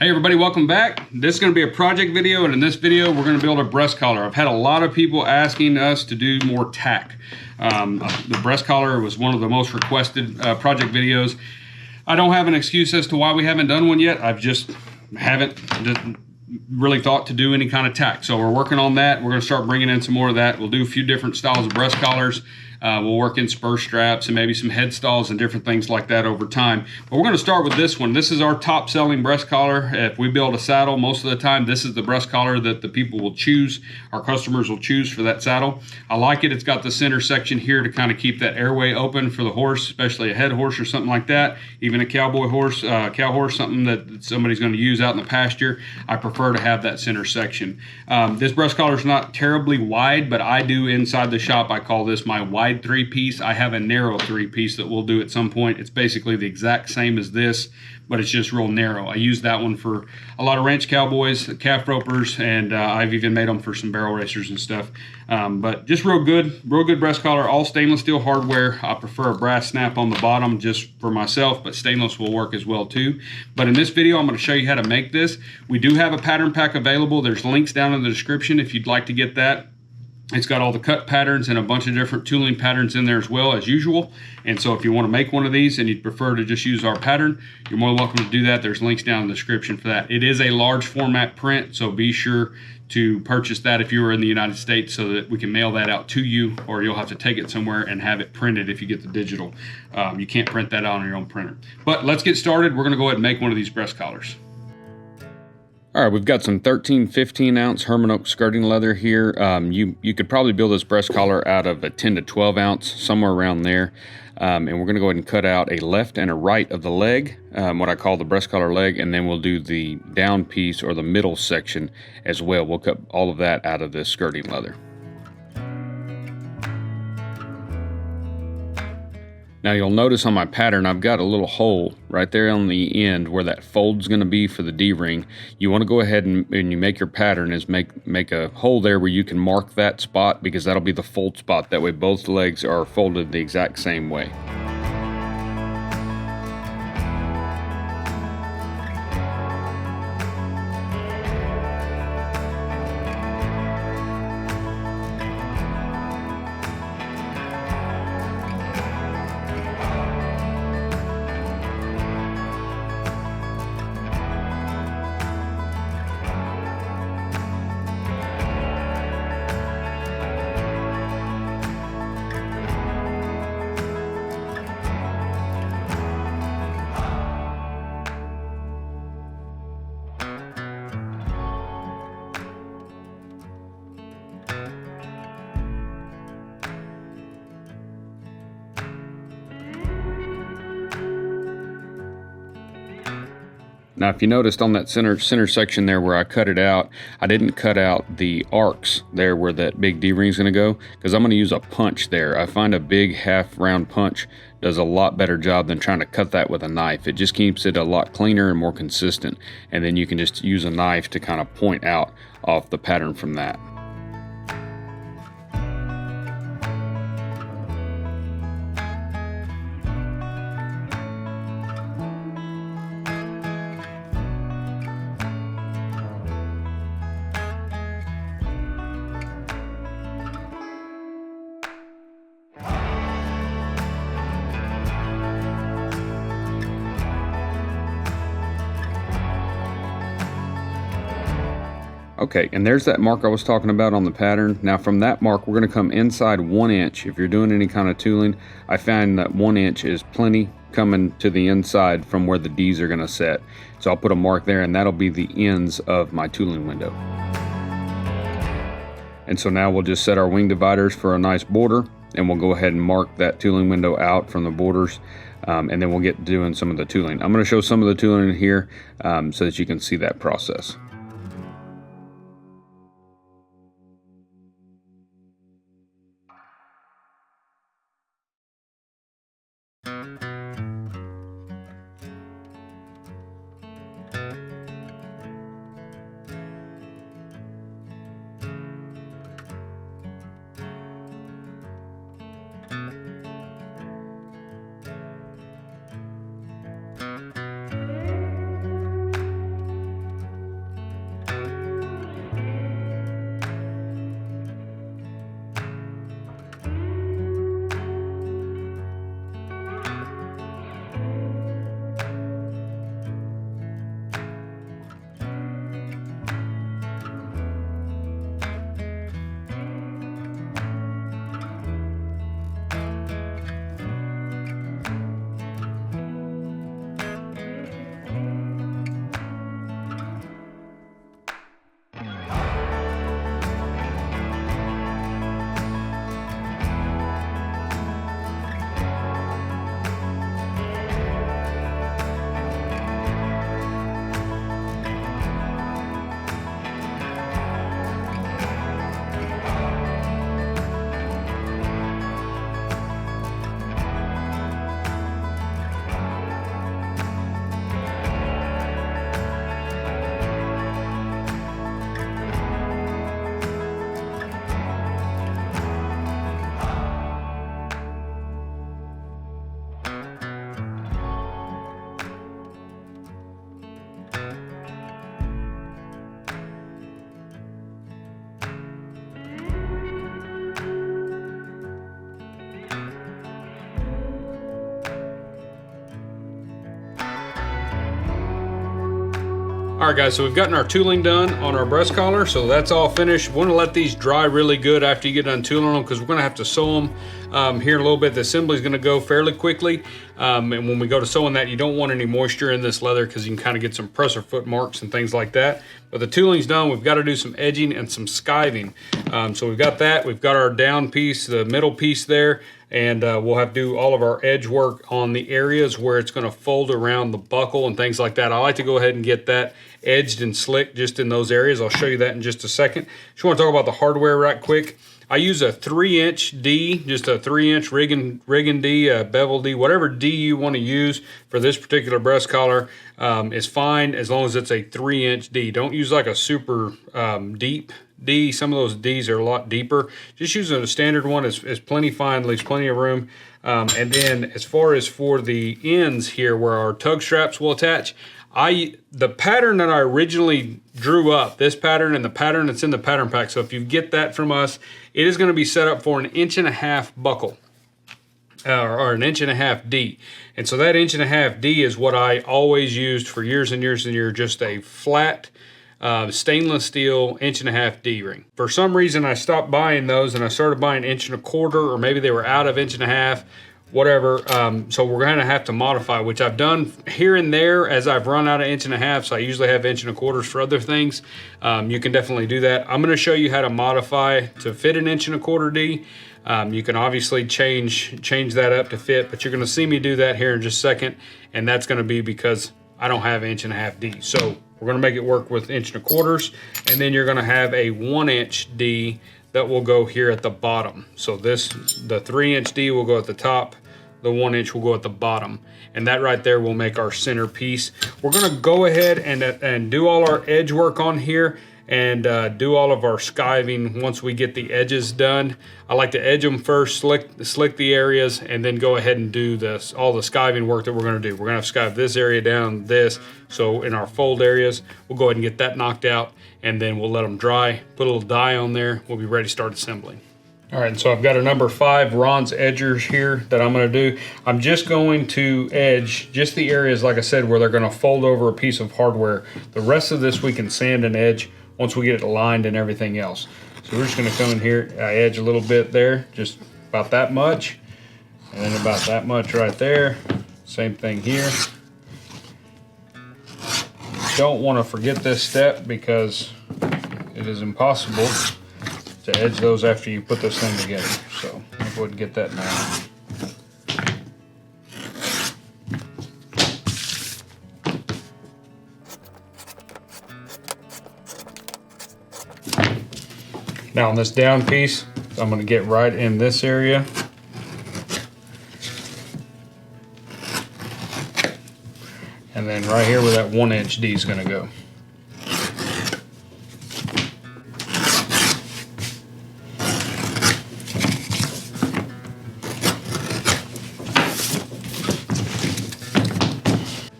Hey everybody, welcome back. This is going to be a project video, and in this video we're going to build a breast collar. I've had a lot of people asking us to do more tack. The breast collar was one of the most requested project videos. I don't have an excuse as to why we haven't done one yet. I've just haven't really thought to do any kind of tack. So we're working on that. We're going to start bringing in some more of that. We'll do a few different styles of breast collars. We'll work in spur straps and maybe some head stalls and different things like that over time. But we're going to start with this one. This is our top selling breast collar. If we build a saddle, most of the time this is the breast collar that the people will choose. Our customers will choose for that saddle. I like it. It's got the center section here to kind of keep that airway open for the horse, especially a head horse or something like that. Even a cowboy horse, cow horse, something that somebody's going to use out in the pasture. I prefer to have that center section. This breast collar is not terribly wide, but I do inside the shop. I call this my wide three-piece. I have a narrow three-piece that we'll do at some point. It's basically the exact same as this, but it's just real narrow. I use that one for a lot of ranch cowboys, calf ropers, and I've even made them for some barrel racers and stuff. But just real good breast collar, all stainless steel hardware. I prefer a brass snap on the bottom just for myself, but stainless will work as well too. But in this video, I'm going to show you how to make this. We do have a pattern pack available. There's links down in the description if you'd like to get that. It's got all the cut patterns and a bunch of different tooling patterns in there as well as usual. And so if you want to make one of these and you'd prefer to just use our pattern, you're more than welcome to do that. There's links down in the description for that. It is a large format print, so be sure to purchase that if you are in the United States so that we can mail that out to you, or you'll have to take it somewhere and have it printed if you get the digital. You can't print that out on your own printer. But let's get started. We're going to go ahead and make one of these breast collars. All right, we've got some 13-15 ounce Herman Oak skirting leather here. You could probably build this breast collar out of a 10 to 12 ounce, somewhere around there. And we're going to go ahead and cut out a left and a right of the leg, what I call the breast collar leg, and then we'll do the down piece or the middle section as well. We'll cut all of that out of this skirting leather. Now you'll notice on my pattern I've got a little hole right there on the end where that fold's going to be for the D-ring. You want to go ahead and when you make your pattern is make a hole there where you can mark that spot, because that'll be the fold spot. That way both legs are folded the exact same way. Now, if you noticed on that center section there where I cut it out, I didn't cut out the arcs there where that big D-ring is going to go, because I'm going to use a punch there. I find a big half round punch does a lot better job than trying to cut that with a knife. It just keeps it a lot cleaner and more consistent, and then you can just use a knife to kind of point out off the pattern from that. Okay, and there's that mark I was talking about on the pattern. Now from that mark, we're going to come inside 1 inch. If you're doing any kind of tooling, I find that 1 inch is plenty coming to the inside from where the D's are going to set. So I'll put a mark there, and that'll be the ends of my tooling window. And so now we'll just set our wing dividers for a nice border, and we'll go ahead and mark that tooling window out from the borders, and then we'll get doing some of the tooling. I'm going to show some of the tooling in here so that you can see that process. All right, guys, so we've gotten our tooling done on our breast collar, so that's all finished. Want to let these dry really good after you get done tooling them, because we're going to have to sew them here in a little bit. The assembly is going to go fairly quickly, and when we go to sewing that, you don't want any moisture in this leather because you can kind of get some presser foot marks and things like that. But the tooling's done. We've got to do some edging and some skiving. So we've got that. We've got our down piece, the middle piece there, and we'll have to do all of our edge work on the areas where it's going to fold around the buckle and things like that. I like to go ahead and get that edged and slick just in those areas. I'll show you that in just a second. Just want to talk about the hardware right quick. I use a 3-inch D, just a 3-inch rigging D, bevel D, whatever D you want to use for this particular breast collar is fine as long as it's a 3-inch D. Don't use like a super deep D. Some of those Ds are a lot deeper. Just using a standard one is plenty fine, leaves plenty of room. And then as far as for the ends here where our tug straps will attach, the pattern that I originally drew up, this pattern and the pattern that's in the pattern pack, so if you get that from us, it is going to be set up for an 1.5-inch buckle or an 1.5-inch D. And so that 1.5-inch D is what I always used for years and years and years, just a flat stainless steel 1.5-inch D ring. For some reason I stopped buying those and I started buying 1.25 inch, or maybe they were out of 1.5 inch, whatever. So we're going to have to modify, which I've done here and there as I've run out of 1.5 inch. So I usually have 1.25 inch for other things. You can definitely do that. I'm going to show you how to modify to fit an 1.25 inch D. You can obviously change that up to fit, but you're going to see me do that here in just a second, and that's going to be because I don't have 1.5 inch D. So we're going to make it work with 1.25 inch, and then you're going to have a 1-inch D that will go here at the bottom. So the 3-inch D will go at the top, the 1-inch will go at the bottom, and that right there will make our center piece. We're going to go ahead and do all our edge work on here and do all of our skiving once we get the edges done. I like to edge them first, slick the areas, and then go ahead and do all the skiving work that we're going to do. We're going to skive this area down, this. So in our fold areas, we'll go ahead and get that knocked out, and then we'll let them dry, put a little dye on there. We'll be ready to start assembling. All right, so I've got a number 5 Ron's edgers here that I'm going to do. I'm just going to edge just the areas, like I said, where they're going to fold over a piece of hardware. The rest of this we can sand and edge once we get it aligned and everything else. So we're just going to come in here, I edge a little bit there, just about that much, and then about that much right there. Same thing here. Don't want to forget this step because it is impossible to edge those after you put this thing together. So I'll go ahead and get that now. Now on this down piece, I'm going to get right in this area. And then right here where that 1-inch D is going to go.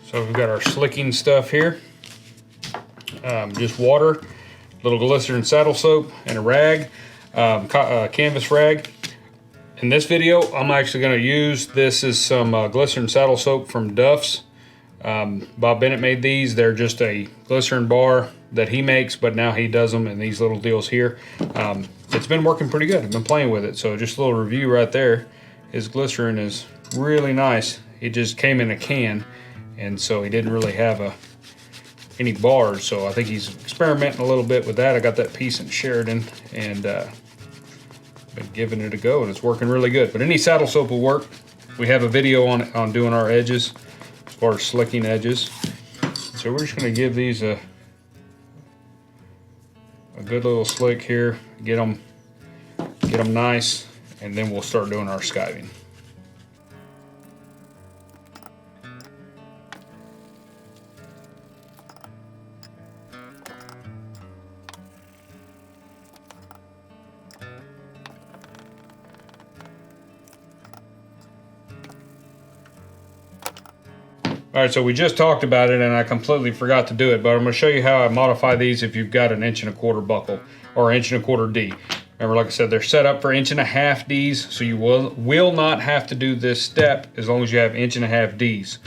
So we've got our slicking stuff here. Just water, a little glycerin saddle soap, and a rag, canvas rag. In this video, I'm actually going to use, this is some glycerin saddle soap from Duff's. Bob Bennett made these. They're just a glycerin bar that he makes, but now he does them in these little deals here. It's been working pretty good. I've been playing with it. So just a little review right there. His glycerin is really nice. It just came in a can, and so he didn't really have any bars, so I think he's experimenting a little bit with that. I got that piece in Sheridan and been giving it a go, and it's working really good. But any saddle soap will work. We have a video on doing our edges as far as slicking edges. So we're just going to give these a good little slick here, get them nice, and then we'll start doing our skiving. All right, so we just talked about it and I completely forgot to do it, but I'm gonna show you how I modify these if you've got an 1.25 inch buckle or 1.25 inch D. Remember, like I said, they're set up for 1.5 inch Ds, so you will not have to do this step as long as you have 1.5 inch Ds.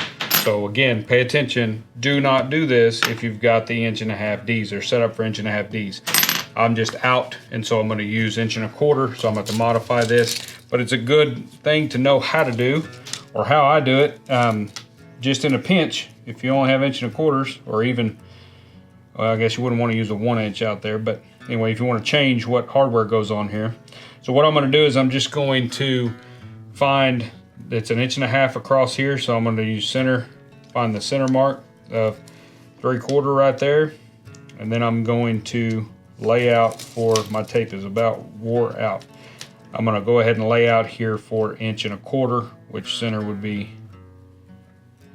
So again, pay attention. Do not do this if you've got the 1.5 Ds. They're set up for 1.5 Ds. I'm just out, and so I'm going to use 1.25, so I'm going to modify this. But it's a good thing to know how to do, or how I do it, just in a pinch. If you only have 1.25, or even, well, I guess you wouldn't want to use a 1 inch out there, but anyway, if you want to change what hardware goes on here. So what I'm going to do is I'm just going to find, it's 1.5 inches across here, so I'm going to use center, find the center mark of 3/4 right there, and then I'm going to lay out for, my tape is about wore out. I'm going to go ahead and lay out here for 1.25 inches, which center would be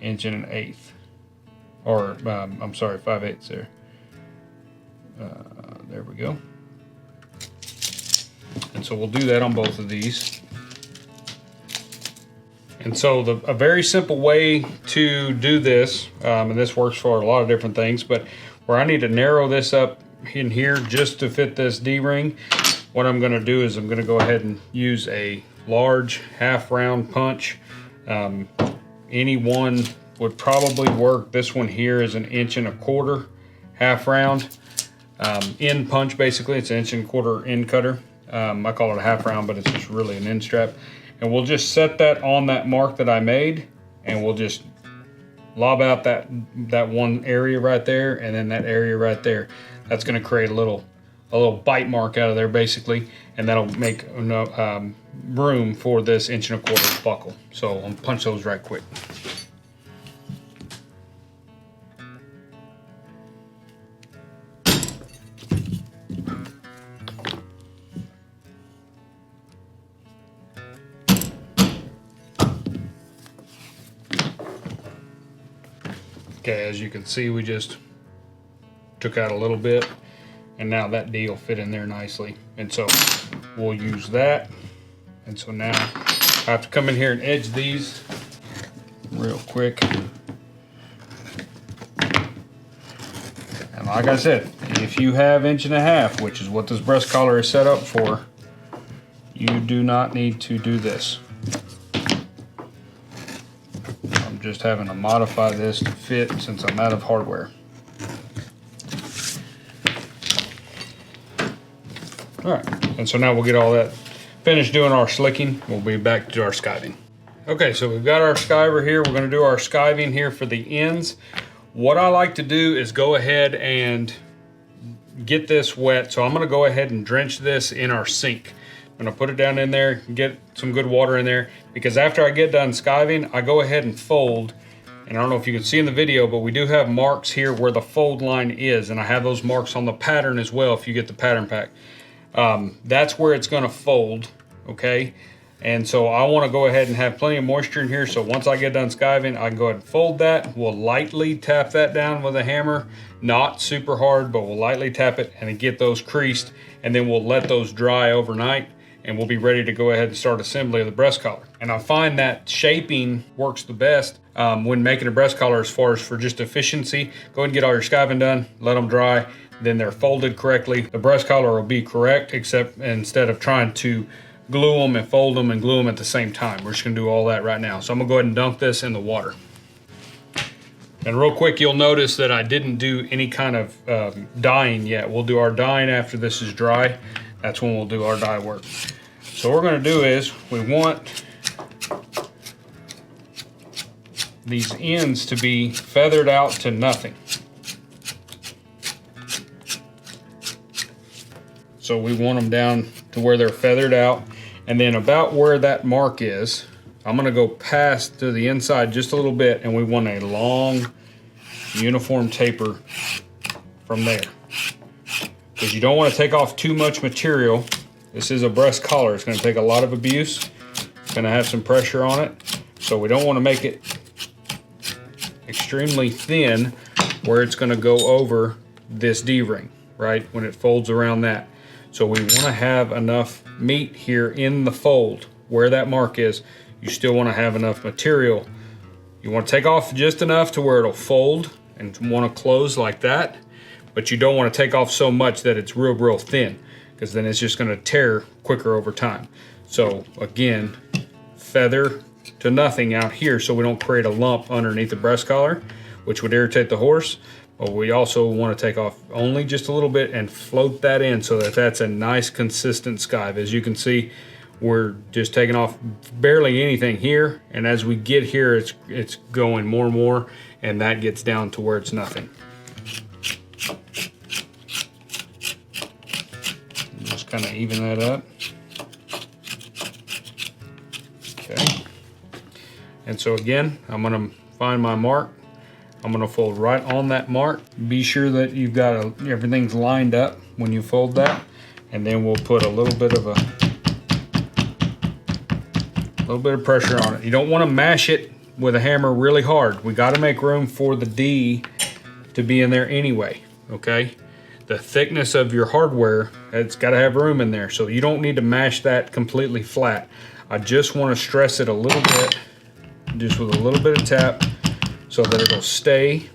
1 1/8, or I'm sorry, 5/8 there. There we go. And so we'll do that on both of these. And so a very simple way to do this, and this works for a lot of different things, but where I need to narrow this up in here just to fit this D-ring, what I'm going to do is I'm going to go ahead and use a large half-round punch. Any one would probably work. This one here is 1.25 inches half-round. End punch, basically. It's 1.25 inch end cutter. I call it a half-round, but it's just really an end strap. And we'll just set that on that mark that I made, and we'll just lob out that one area right there, and then that area right there. That's going to create a little bite mark out of there, basically, and that'll make room for this 1.25 inch buckle. So I'll punch those right quick. Okay, as you can see, we just took out a little bit, and now that D will fit in there nicely. And so we'll use that. And so now I have to come in here and edge these real quick. And like I said, if you have 1.5 inches, which is what this breast collar is set up for, you do not need to do this. Just having to modify this to fit since I'm out of hardware. All right, and so now we'll get all that finished doing our slicking. We'll be back to our skiving. Okay, so we've got our skiver here. We're going to do our skiving here for the ends. What I like to do is go ahead and get this wet. So I'm going to go ahead and drench this in our sink. I'm going to put it down in there, get some good water in there, because after I get done skiving, I go ahead and fold. And I don't know if you can see in the video, but we do have marks here where the fold line is, and I have those marks on the pattern as well if you get the pattern pack. That's where it's going to fold, okay? And so I want to go ahead and have plenty of moisture in here, so once I get done skiving, I can go ahead and fold that. We'll lightly tap that down with a hammer, not super hard, but we'll lightly tap it and get those creased, and then we'll let those dry overnight, and we'll be ready to go ahead and start assembly of the breast collar. And I find that shaping works the best when making a breast collar as far as for just efficiency. Go ahead and get all your skiving done, let them dry, then they're folded correctly. The breast collar will be correct, except instead of trying to glue them and fold them and glue them at the same time. We're just gonna do all that right now. So I'm gonna go ahead and dunk this in the water. And real quick, you'll notice that I didn't do any kind of dyeing yet. We'll do our dyeing after this is dry. That's when we'll do our dye work. So what we're going to do is we want these ends to be feathered out to nothing. So we want them down to where they're feathered out, and then about where that mark is, I'm going to go past to the inside just a little bit, and we want a long uniform taper from there. Because you don't want to take off too much material. This is a breast collar. It's going to take a lot of abuse. It's going to have some pressure on it. So we don't want to make it extremely thin where it's going to go over this D-ring, right? When it folds around that. So we want to have enough meat here in the fold where that mark is. You still want to have enough material. You want to take off just enough to where it'll fold and want to close like that. But you don't want to take off so much that it's real thin, because then it's just going to tear quicker over time. So again, feather to nothing out here so we don't create a lump underneath the breast collar, which would irritate the horse. But we also want to take off only just a little bit and float that in so that that's a nice consistent skive. As you can see, we're just taking off barely anything here, and as we get here, it's going more and more, and that gets down to where it's nothing. Just kind of even that up. Okay. And so again, I'm gonna find my mark. I'm gonna fold right on that mark. Be sure that you've got everything's lined up when you fold that, and then we'll put a little bit of pressure on it. You don't want to mash it with a hammer really hard. We got to make room for the D to be in there anyway, okay? The thickness of your hardware, it's got to have room in there, so you don't need to mash that completely flat. I just want to stress it a little bit, just with a little bit of tap, so that it'll stay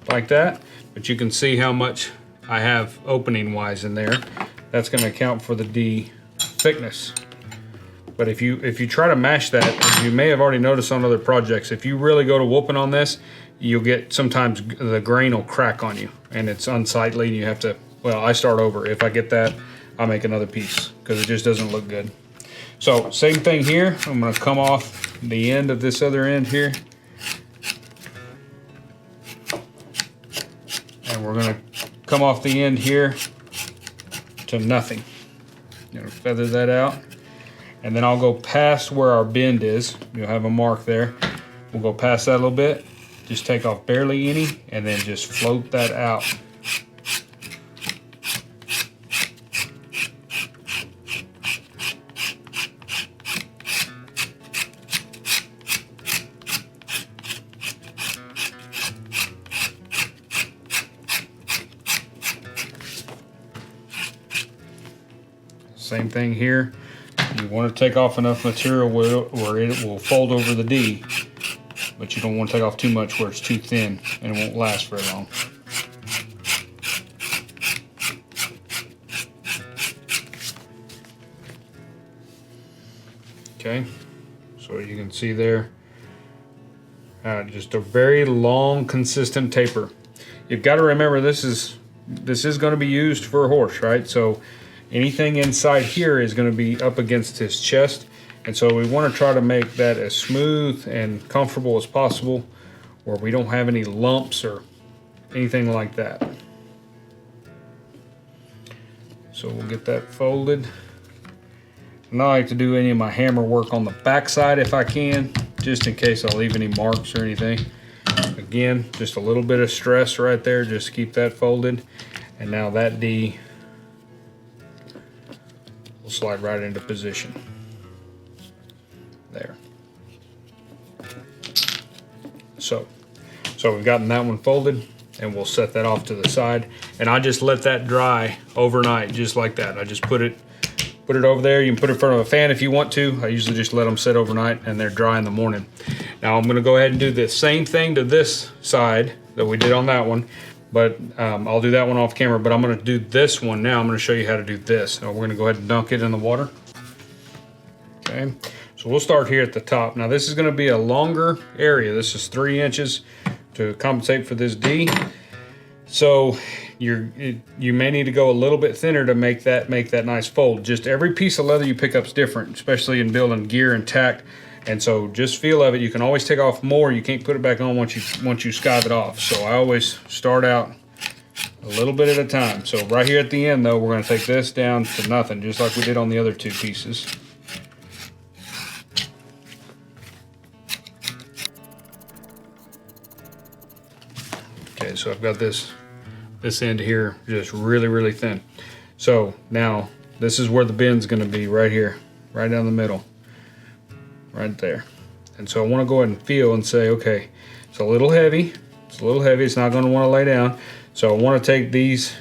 like that. But you can see how much I have opening wise in there. That's going to account for the D thickness. But if you try to mash that, as you may have already noticed on other projects, if you really go to whooping on this, you'll get, sometimes the grain will crack on you and it's unsightly and you have to, well, I start over. If I get that, I'll make another piece because it just doesn't look good. So same thing here. I'm gonna come off the end of this other end here. And we're gonna come off the end here to nothing. Feather that out. And then I'll go past where our bend is. You'll have a mark there. We'll go past that a little bit. Just take off barely any and then just float that out. Same thing here. You want to take off enough material where it will fold over the D, but you don't want to take off too much where it's too thin and it won't last very long. Okay, so you can see there, just a very long, consistent taper. You've got to remember this is going to be used for a horse, right? So anything inside here is going to be up against his chest, and so we want to try to make that as smooth and comfortable as possible where we don't have any lumps or anything like that. So we'll get that folded. And I like to do any of my hammer work on the back side if I can, just in case I leave any marks or anything. Again, just a little bit of stress right there, just to keep that folded. And now that D will slide right into position. There. So we've gotten that one folded, and we'll set that off to the side. And I just let that dry overnight, just like that. I just put it over there. You can put it in front of a fan if you want to. I usually just let them sit overnight and they're dry in the morning. Now I'm gonna go ahead and do the same thing to this side that we did on that one, but I'll do that one off camera, but I'm gonna do this one now. I'm gonna show you how to do this. So we're gonna go ahead and dunk it in the water. Okay, so we'll start here at the top. Now this is gonna be a longer area. This is 3 inches to compensate for this D. So you may need to go a little bit thinner to make that nice fold. Just every piece of leather you pick up is different, especially in building gear and tack. And so just feel of it. You can always take off more. You can't put it back on once you skive it off. So I always start out a little bit at a time. So right here at the end though, we're going to take this down to nothing, just like we did on the other 2 pieces. Okay, so I've got this end here just really thin. So now this is where the bend's going to be, right here, right down the middle, right there. And so I want to go ahead and feel and say, okay, it's a little heavy. It's not going to want to lay down. So I want to take these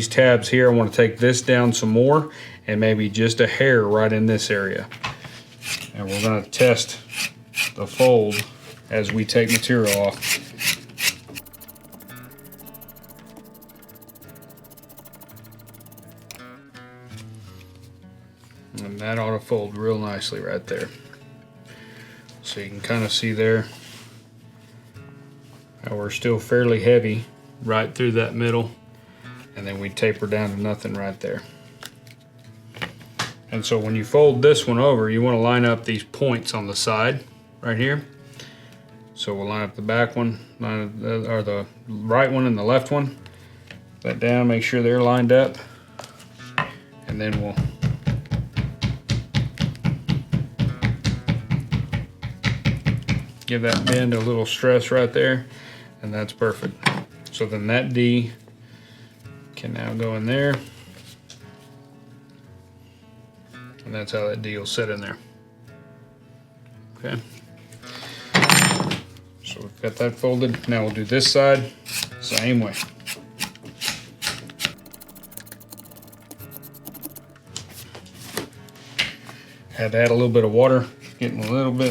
tabs here. I want to take this down some more and maybe just a hair right in this area. And we're going to test the fold as we take material off. And that ought to fold real nicely right there. So you can kind of see there how we're still fairly heavy right through that middle, and then we taper down to nothing right there. And so when you fold this one over, you want to line up these points on the side right here. So we'll line up the back one, or the right one and the left one. That down, make sure they're lined up, and then we'll give that bend a little stress right there, and that's perfect. So then that D can now go in there, and that's how that D will sit in there. Okay. So we've got that folded. Now we'll do this side, same way. Had to add a little bit of water, getting a little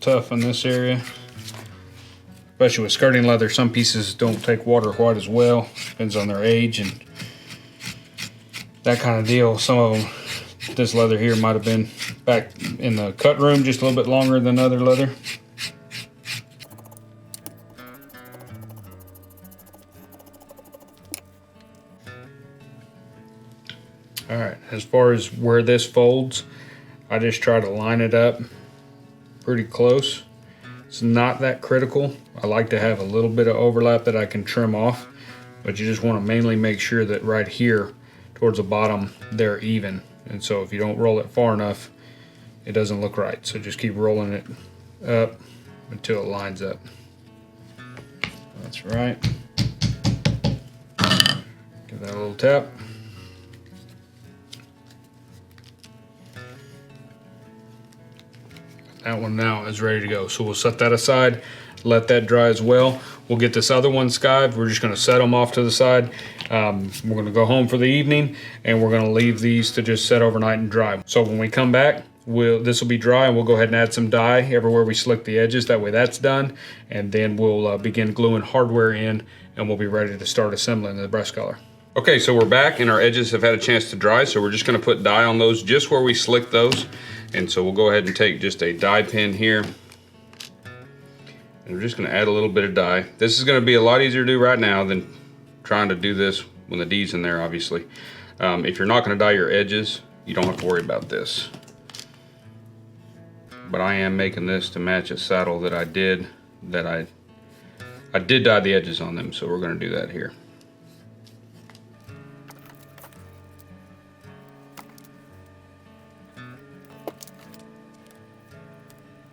tough in this area. Especially with skirting leather, some pieces don't take water quite as well. Depends on their age and that kind of deal. Some of them, this leather here might have been back in the cut room just a little bit longer than other leather. All right, as far as where this folds, I just try to line it up pretty close. It's not that critical. I like to have a little bit of overlap that I can trim off, but you just want to mainly make sure that right here towards the bottom, they're even. And so if you don't roll it far enough, it doesn't look right. So just keep rolling it up until it lines up. That's right. Give that a little tap. That one now is ready to go. So we'll set that aside, let that dry as well. We'll get this other one skived. We're just gonna set them off to the side. We're gonna go home for the evening, and we're gonna leave these to just set overnight and dry. So when we come back, this will be dry, and we'll go ahead and add some dye everywhere we slick the edges. That way that's done. And then we'll begin gluing hardware in, and we'll be ready to start assembling the breast collar. Okay, so we're back and our edges have had a chance to dry, so we're just gonna put dye on those just where we slick those. And so we'll go ahead and take just a dye pen here, and we're just gonna add a little bit of dye. This is gonna be a lot easier to do right now than trying to do this when the D's in there, obviously. If you're not gonna dye your edges, you don't have to worry about this. But I am making this to match a saddle that I did dye the edges on them, so we're gonna do that here.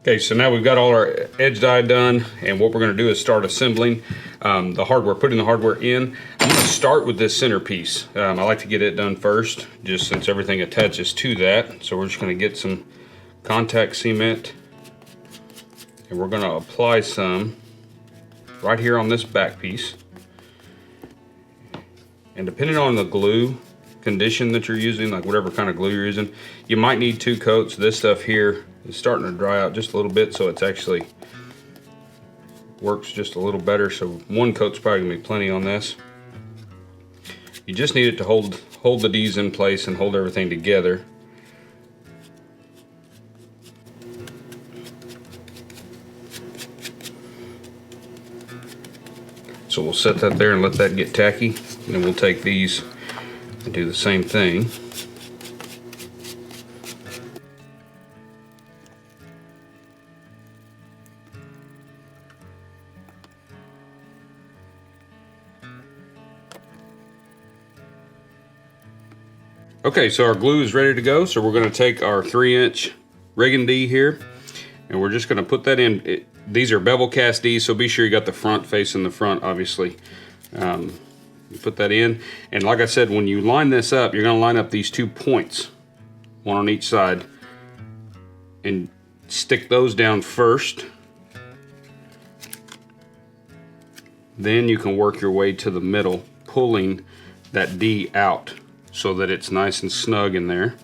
Okay, so now we've got all our edge dye done, and what we're gonna do is start assembling the hardware, putting the hardware in. I'm gonna start with this centerpiece. I like to get it done first, just since everything attaches to that. So we're just gonna get some contact cement, and we're gonna apply some right here on this back piece. And depending on the glue condition that you're using, like whatever kind of glue you're using, you might need 2 coats. This stuff here is starting to dry out just a little bit, so it's actually works just a little better. So 1 coat's probably gonna be plenty on this. You just need it to hold the D's in place and hold everything together. So we'll set that there and let that get tacky, and then we'll take these and do the same thing. Okay, so our glue is ready to go. So we're gonna take our 3-inch rigging D here, and we're just gonna put that in. These are bevel cast D's, so be sure you got the front facing the front, obviously. You put that in, and like I said, when you line this up, you're gonna line up these 2 points, one on each side, and stick those down first. Then you can work your way to the middle, pulling that D out so that it's nice and snug in there.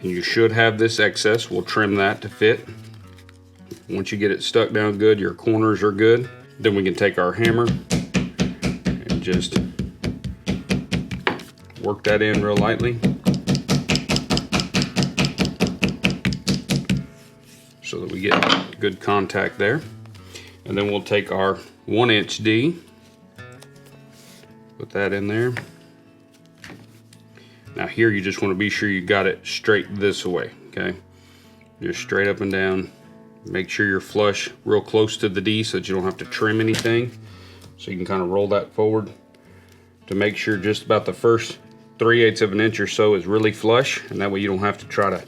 And you should have this excess. We'll trim that to fit. Once you get it stuck down good, your corners are good, then we can take our hammer and just work that in real lightly. so that we get good contact there. And then we'll take our 1-inch D, put that in there. Now here you just want to be sure you got it straight this way, okay? Just straight up and down. Make sure you're flush real close to the D so that you don't have to trim anything. So you can kind of roll that forward to make sure just about the first 3/8 of an inch or so is really flush, and that way you don't have to try to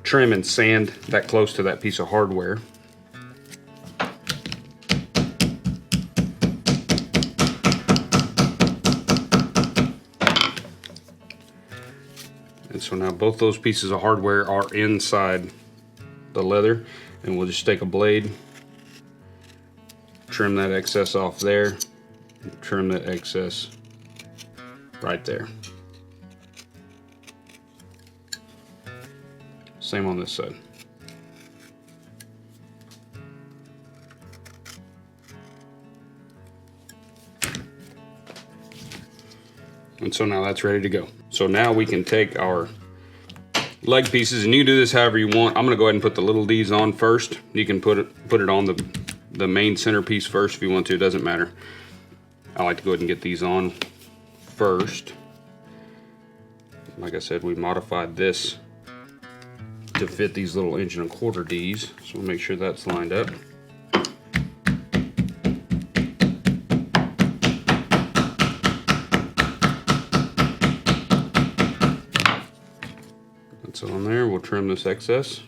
trim and sand that close to that piece of hardware. And so now both those pieces of hardware are inside the leather, and we'll just take a blade, trim that excess off there, and trim that excess right there. Same on this side. And so now that's ready to go. So now we can take our leg pieces, and you can do this however you want. I'm gonna go ahead and put the little D's on first. You can put it on the main centerpiece first if you want to, it doesn't matter. I like to go ahead and get these on first. Like I said, we modified this to fit these little 1¼ D's, so we'll make sure that's lined up. That's on there. We'll trim this excess.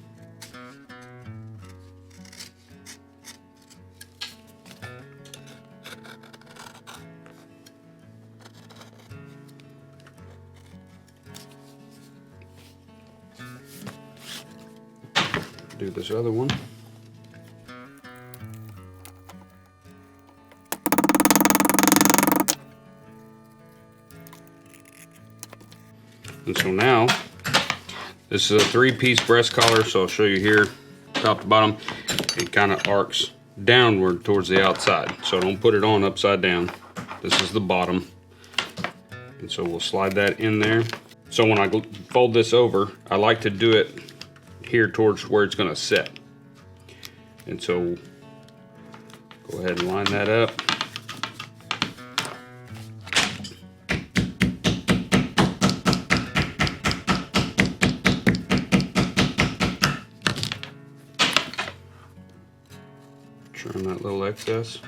Do this other one. And so now, this is a 3-piece breast collar, so I'll show you here, top to bottom. It kind of arcs downward towards the outside, so don't put it on upside down. This is the bottom, and so we'll slide that in there. So when I fold this over, I like to do it here towards where it's going to sit. And so go ahead and line that up. Trim that little excess.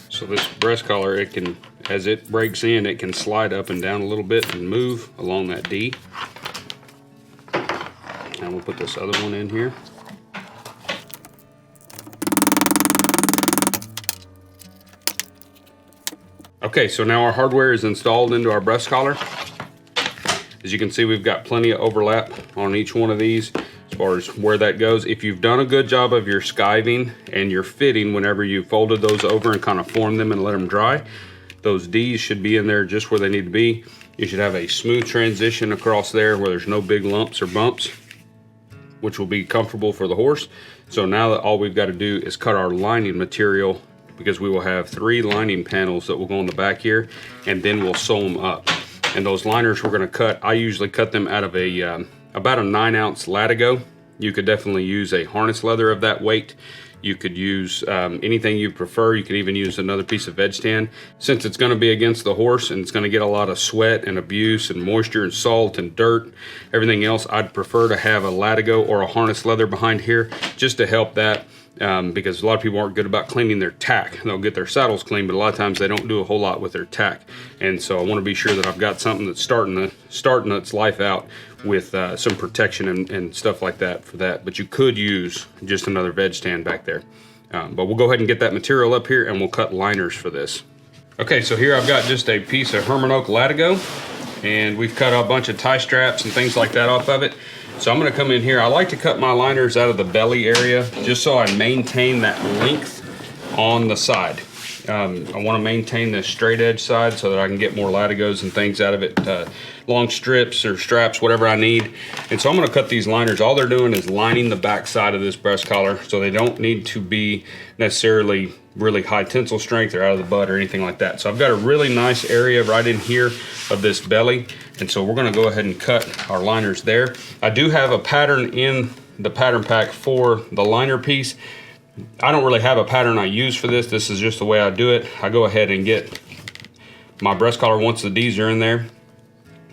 So this breast collar, it can, as it breaks in, it can slide up and down a little bit and move along that D. And we'll put this other one in here. Okay, so now our hardware is installed into our breast collar. As you can see, we've got plenty of overlap on each one of these as far as where that goes. If you've done a good job of your skiving and your fitting whenever you folded those over and kind of formed them and let them dry, those D's should be in there just where they need to be. You should have a smooth transition across there where there's no big lumps or bumps, which will be comfortable for the horse. So now that all we've got to do is cut our lining material, because we will have 3 lining panels that will go on the back here, and then we'll sew them up. And those liners we're going to cut, I usually cut them out of a about a 9-ounce latigo. You could definitely use a harness leather of that weight. You could use anything you prefer. You could even use another piece of veg tan. Since it's going to be against the horse and it's going to get a lot of sweat and abuse and moisture and salt and dirt, everything else, I'd prefer to have a latigo or a harness leather behind here just to help that. Because a lot of people aren't good about cleaning their tack. They'll get their saddles clean, but a lot of times they don't do a whole lot with their tack. And so I want to be sure that I've got something that's starting its life out with some protection and stuff like that for that. But you could use just another veg tan back there. But we'll go ahead and get that material up here and we'll cut liners for this. Okay, so here I've got just a piece of Herman Oak latigo, and we've cut a bunch of tie straps and things like that off of it. So I'm going to come in here. I like to cut my liners out of the belly area just so I maintain that length on the side. I want to maintain the straight edge side so that I can get more latigos and things out of it long strips or straps, whatever I need. And so I'm gonna cut these liners. All they're doing is lining the back side of this breast collar, so they don't need to be necessarily really high tensile strength or out of the butt or anything like that. So I've got a really nice area right in here of this belly, and so we're gonna go ahead and cut our liners there. I do have a pattern in the pattern pack for the liner piece. I don't really have a pattern I use for this. This is just the way I do it. I go ahead and get my breast collar once the D's are in there,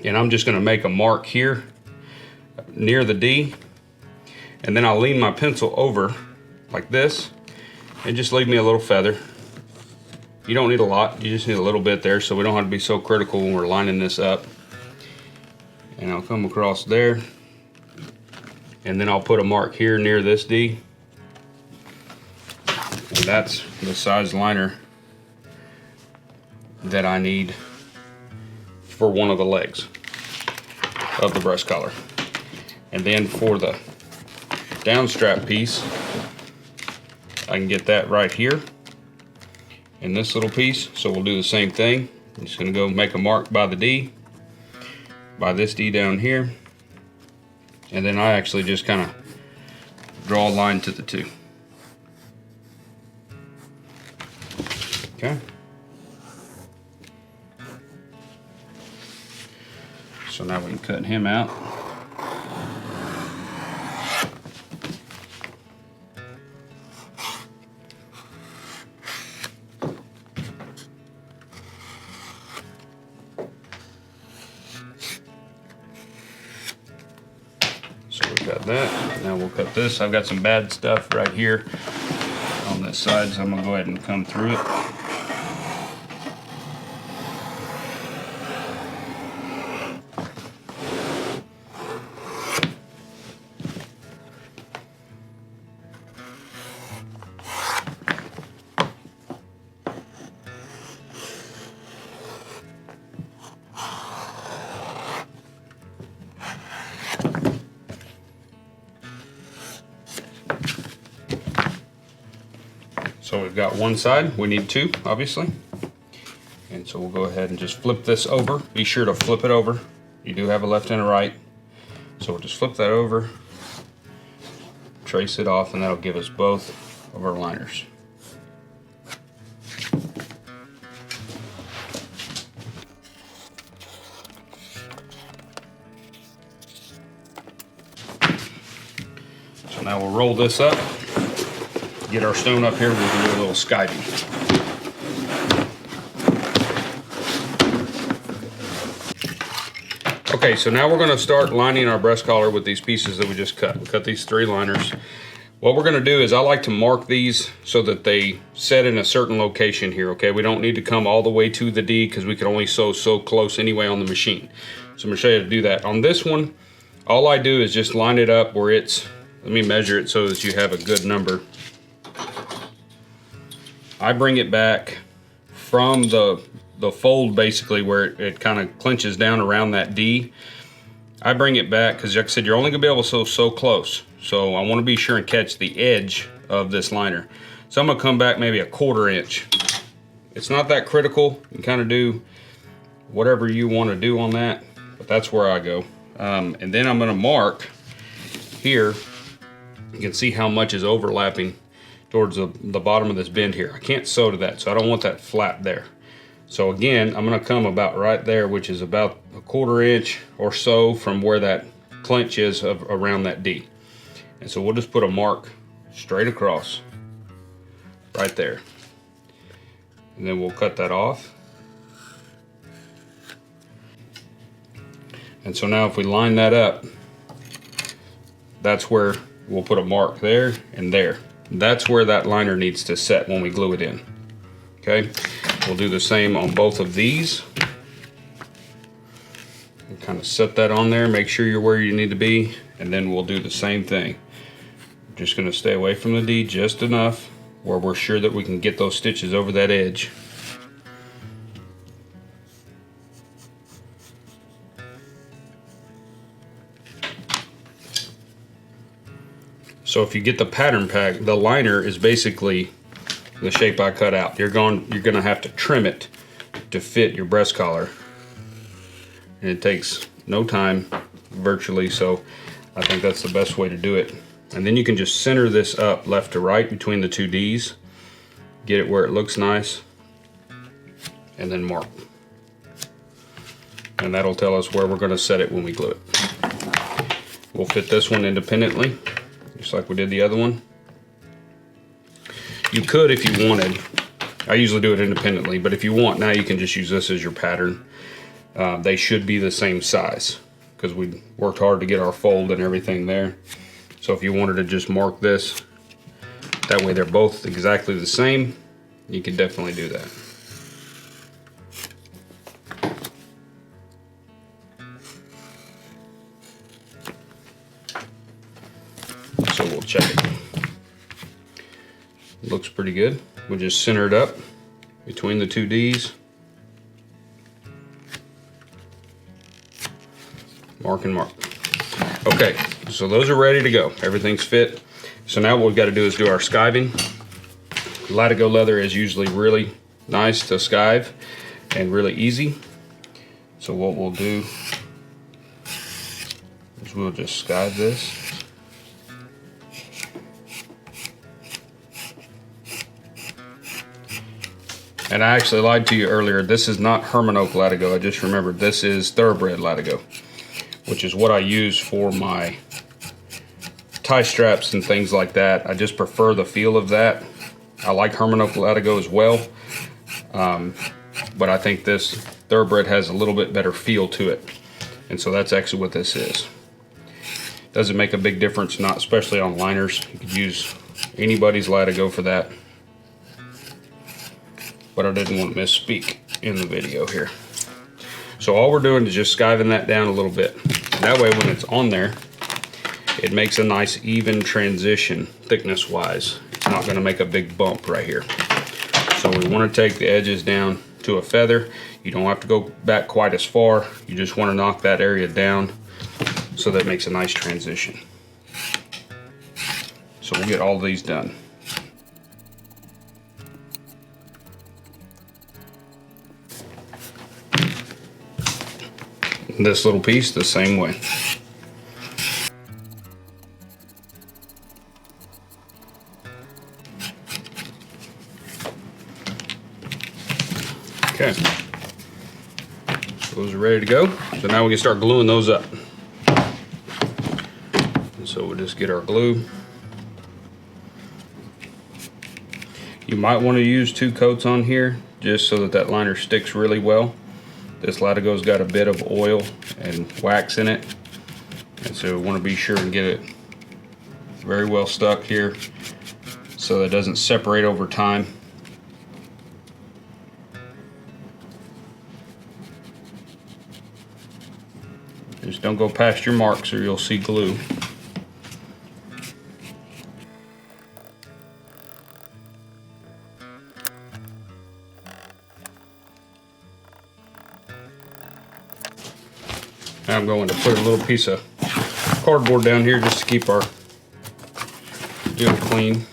and I'm just gonna make a mark here near the D, and then I'll lean my pencil over like this and just leave me a little feather. You don't need a lot, you just need a little bit there, so we don't have to be so critical when we're lining this up. And I'll come across there, and then I'll put a mark here near this D, and that's the size liner that I need for one of the legs of the breast collar. And then for the down strap piece, I can get that right here in this little piece. So we'll do the same thing. I'm just gonna go make a mark by the D, by this D down here, and then I actually just kind of draw a line to the two. Okay. So now we can cut him out. So we've got that. Now we'll cut this. I've got some bad stuff right here on this side, so I'm gonna go ahead and come through it. So we've got one side, we need two, obviously. And so we'll go ahead and just flip this over. Be sure to flip it over. You do have a left and a right. So we'll just flip that over, trace it off, and that'll give us both of our liners. So now we'll roll this up. Get our stone up here, we can do a little skiving. Okay, so now we're gonna start lining our breast collar with these pieces that we just cut. We cut these 3 liners. What we're gonna do is I like to mark these so that they set in a certain location here, okay? We don't need to come all the way to the D because we can only sew so close anyway on the machine. So I'm gonna show you how to do that. On this one, all I do is just line it up where it's, let me measure it so that you have a good number. I bring it back from the fold basically where it kind of clinches down around that D. I bring it back because like I said, you're only gonna be able to sew so close. So I want to be sure and catch the edge of this liner. So I'm gonna come back maybe a 1/4 inch. It's not that critical. You can kind of do whatever you want to do on that, but that's where I go. And then I'm gonna mark here. You can see how much is overlapping towards the bottom of this bend here. I can't sew to that, so I don't want that flap there. So again, I'm gonna come about right there, which is about a 1/4 inch or so from where that clinch is around that D. And so we'll just put a mark straight across right there. And then we'll cut that off. And so now if we line that up, that's where we'll put a mark there and there. That's where that liner needs to set when we glue it in. Okay, we'll do the same on both of these. And kind of set that on there, make sure you're where you need to be, and then we'll do the same thing. Just gonna stay away from the D just enough where we're sure that we can get those stitches over that edge. So if you get the pattern pack, the liner is basically the shape I cut out. You're gonna have to trim it to fit your breast collar. and it takes no time virtually, so I think that's the best way to do it. And then you can just center this up left to right between the two D's, get it where it looks nice, and then mark. And that'll tell us where we're going to set it when we glue it. We'll fit this one independently, just like we did the other one. You could if you wanted. I usually do it independently, but if you want, now you can just use this as your pattern. They should be the same size because we worked hard to get our fold and everything there. So if you wanted to just mark this, that way they're both exactly the same, you can definitely do that. So we'll check it. Looks pretty good. We'll just center it up between the two D's. Mark and mark. Okay, so those are ready to go. Everything's fit. So now what we've got to do is do our skiving. Latigo leather is usually really nice to skive and really easy. So what we'll do is we'll just skive this. And I actually lied to you earlier. This is not Herman Oak Latigo. I just remembered this is thoroughbred Latigo, which is what I use for my tie straps and things like that. I just prefer the feel of that. I like Herman Oak Latigo as well, but I think this thoroughbred has a little bit better feel to it. And so that's actually what this is. Doesn't make a big difference, not especially on liners. You could use anybody's Latigo for that. But I didn't want to misspeak in the video here. So all we're doing is just skiving that down a little bit. That way when it's on there, it makes a nice even transition thickness wise. It's not going to make a big bump right here. So we want to take the edges down to a feather. You don't have to go back quite as far. You just want to knock that area down so that makes a nice transition. So we'll get all these done. This little piece the same way. Okay, so those are ready to go. So now we can start gluing those up. And so we'll just get our glue. You might want to use 2 coats on here just so that that liner sticks really well. This Latigo's got a bit of oil and wax in it, and so we want to be sure and get it very well stuck here so that it doesn't separate over time. Just don't go past your marks or you'll see glue. Now I'm going to put a little piece of cardboard down here just to keep our deal clean.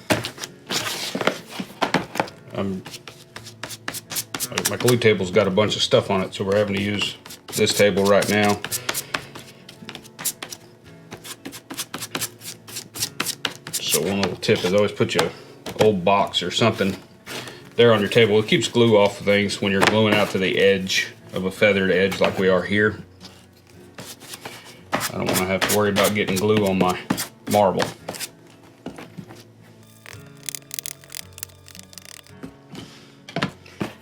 My glue table's got a bunch of stuff on it, so we're having to use this table right now. So one little tip is always put your old box or something there on your table. It keeps glue off of things when you're gluing out to the edge of a feathered edge like we are here. I don't want to have to worry about getting glue on my marble.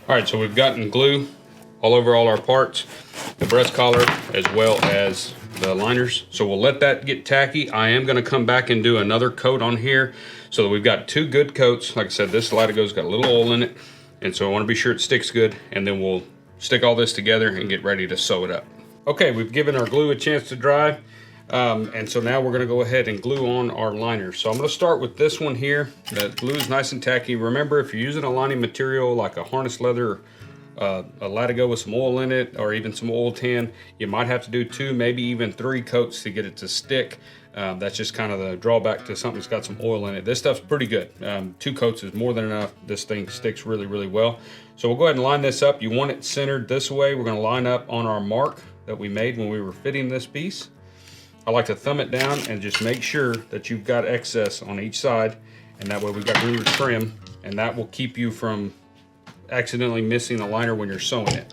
Alright, so we've gotten glue all over all our parts, the breast collar as well as the liners. So we'll let that get tacky. I am going to come back and do another coat on here so that we've got 2 good coats. Like I said, this Latigo's got a little oil in it, and so I want to be sure it sticks good, and then we'll stick all this together and get ready to sew it up. Okay, we've given our glue a chance to dry, and so now we're going to go ahead and glue on our liners. So I'm going to start with this one here. The glue is nice and tacky. Remember, if you're using a lining material like a harness leather, a Latigo with some oil in it, or even some oil tan, you might have to do 2, maybe even 3 coats to get it to stick. That's just kind of the drawback to something that's got some oil in it. This stuff's pretty good. 2 coats is more than enough. This thing sticks really, really well. So we'll go ahead and line this up. You want it centered this way. We're going to line up on our mark that we made when we were fitting this piece. I like to thumb it down and just make sure that you've got excess on each side, and that way we've got room to trim, and that will keep you from accidentally missing the liner when you're sewing it.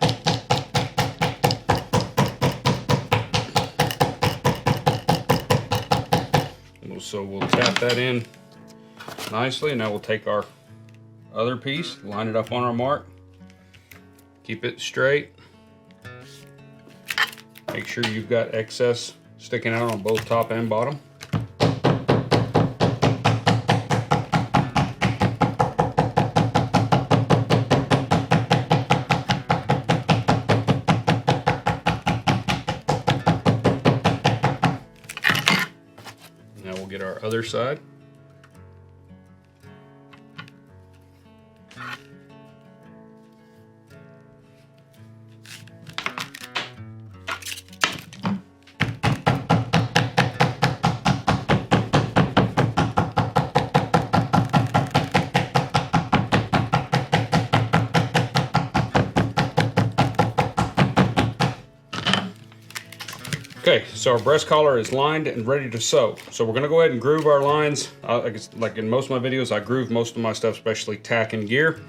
So we'll tap that in nicely, and now we'll take our other piece, line it up on our mark, keep it straight. Make sure you've got excess sticking out on both top and bottom. Now we'll get our other side. Okay, so our breast collar is lined and ready to sew. So we're gonna go ahead and groove our lines. Like in most of my videos, I groove most of my stuff, especially tack and gear.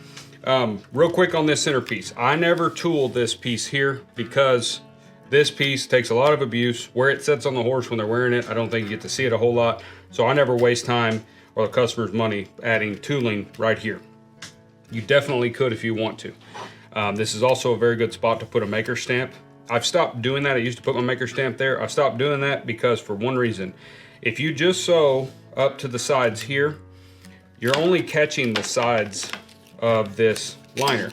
Real quick on this centerpiece, I never tool this piece here because this piece takes a lot of abuse. Where it sits on the horse when they're wearing it, I don't think you get to see it a whole lot. So I never waste time or the customer's money adding tooling right here. You definitely could if you want to. This is also a very good spot to put a maker stamp. I've stopped doing that. I used to put my maker stamp there. I stopped doing that because for one reason. If you just sew up to the sides here, you're only catching the sides of this liner.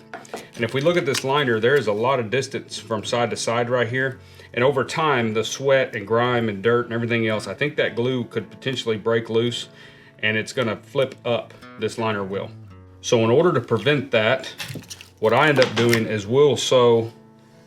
And if we look at this liner, there is a lot of distance from side to side right here. And over time, the sweat and grime and dirt and everything else, I think that glue could potentially break loose and it's gonna flip up, this liner will. So in order to prevent that, what I end up doing is we'll sew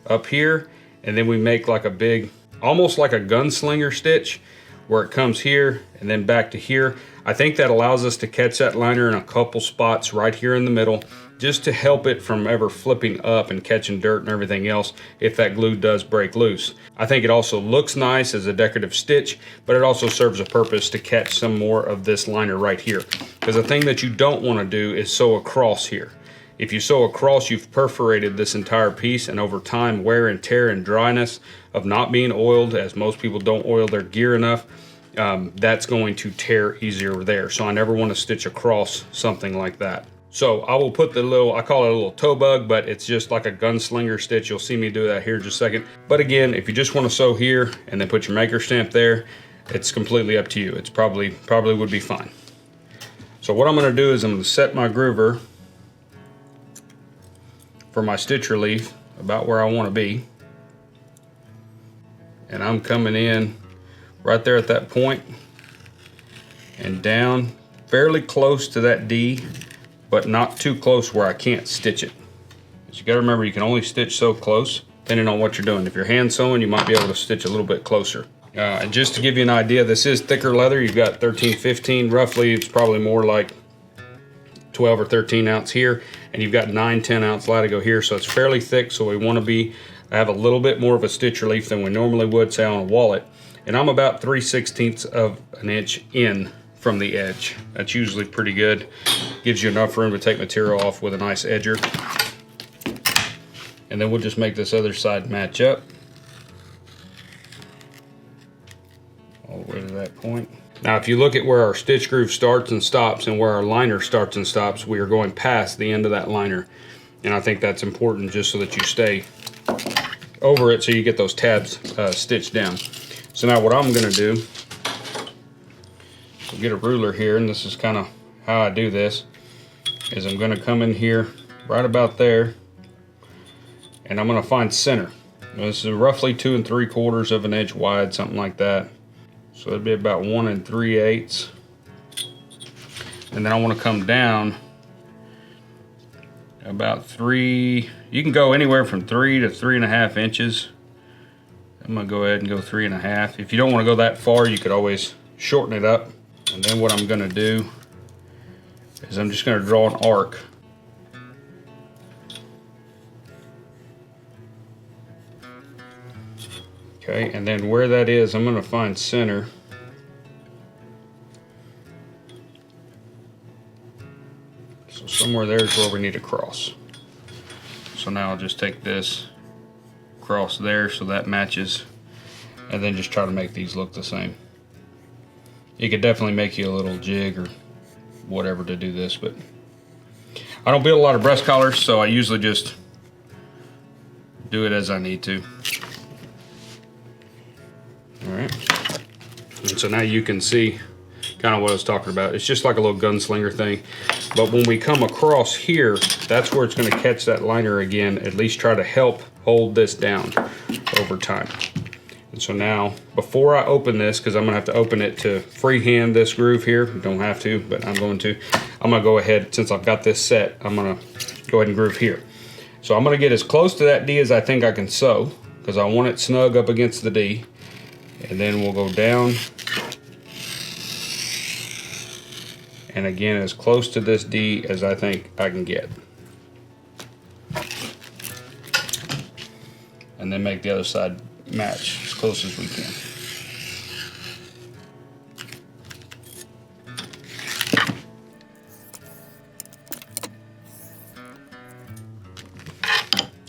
up here, and then we make like a big, almost like a gunslinger stitch, where it comes here and then back to here. I think that allows us to catch that liner in a couple spots right here in the middle, just to help it from ever flipping up and catching dirt and everything else if that glue does break loose. I think it also looks nice as a decorative stitch, but it also serves a purpose to catch some more of this liner right here. Because the thing that you don't want to do is sew across here. If you sew across, you've perforated this entire piece, and over time, wear and tear and dryness of not being oiled, as most people don't oil their gear enough, that's going to tear easier there. So I never want to stitch across something like that. So I will put the little, I call it a little toe bug, but it's just like a gunslinger stitch. You'll see me do that here in just a second. But again, if you just want to sew here and then put your maker stamp there, it's completely up to you. It's probably would be fine. So what I'm going to do is I'm going to set my groover for my stitch relief about where I want to be, and I'm coming in right there at that point and down fairly close to that D, but not too close where I can't stitch it. But you got to remember, you can only stitch so close depending on what you're doing. If you're hand sewing, you might be able to stitch a little bit closer. And just to give you an idea, this is thicker leather. You've got 13-15 roughly. It's probably more like 12 or 13 ounce here, and you've got 9-10 ounce latigo here, so it's fairly thick. So we want to have a little bit more of a stitch relief than we normally would, say, on a wallet. And I'm about 3/16 of an inch in from the edge. That's usually pretty good. Gives you enough room to take material off with a nice edger. And then we'll just make this other side match up all the way to that point. Now, if you look at where our stitch groove starts and stops and where our liner starts and stops, we are going past the end of that liner. And I think that's important just so that you stay over it so you get those tabs stitched down. So now what I'm gonna do, so get a ruler here, and this is kind of how I do this, is I'm gonna come in here right about there, and I'm gonna find center. Now, this is roughly 2 3/4 of an inch wide, something like that. So it'd be about 1 3/8. And then I want to come down about 3. You can go anywhere from 3 to 3.5 inches. I'm gonna go ahead and go 3.5. If you don't want to go that far, you could always shorten it up. And then what I'm gonna do is I'm just gonna draw an arc. Okay, and then where that is, I'm going to find center. So somewhere there's where we need to cross. So now I'll just take this, cross there so that matches, and then just try to make these look the same. You could definitely make you a little jig or whatever to do this, but I don't build a lot of breast collars, so I usually just do it as I need to. All right, and so now you can see kind of what I was talking about. It's just like a little gunslinger thing, but when we come across here, that's where it's going to catch that liner again, at least try to help hold this down over time. And so now, before I open this, because I'm going to have to open it to freehand this groove here, you don't have to, but I'm going to go ahead, since I've got this set, I'm going to go ahead and groove here. So I'm going to get as close to that D as I think I can sew, because I want it snug up against the D. And then we'll go down, and again as close to this D as I think I can get. And then make the other side match as close as we can.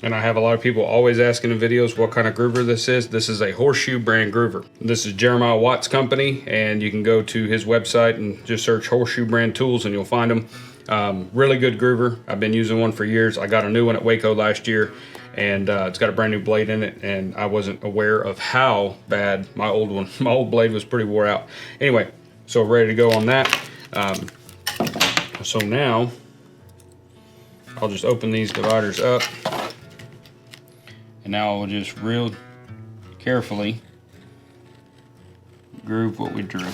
And I have a lot of people always asking in videos what kind of groover this is. This is a Horseshoe brand groover. This is Jeremiah Watt's company, and you can go to his website and just search Horseshoe brand tools and you'll find them. Really good groover. I've been using one for years. I got a new one at Waco last year, and it's got a brand new blade in it, and I wasn't aware of how bad my old blade was pretty wore out. Anyway, so ready to go on that. So now I'll just open these dividers up. And now we'll just real carefully groove what we drew.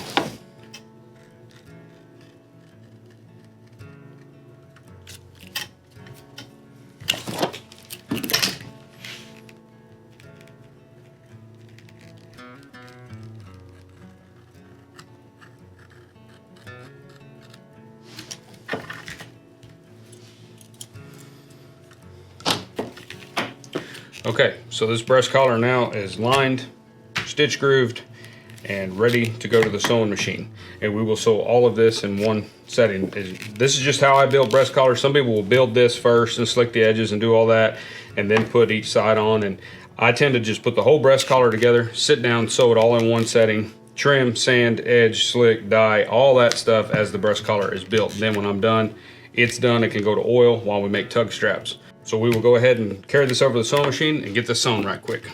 Okay, so this breast collar now is lined, stitch grooved, and ready to go to the sewing machine. And we will sew all of this in one setting. This is just how I build breast collars. Some people will build this first and slick the edges and do all that, and then put each side on. And I tend to just put the whole breast collar together, sit down, sew it all in one setting, trim, sand, edge, slick, dye, all that stuff as the breast collar is built. Then when I'm done, it's done. It can go to oil while we make tug straps. So we will go ahead and carry this over to the sewing machine and get this sewn right quick.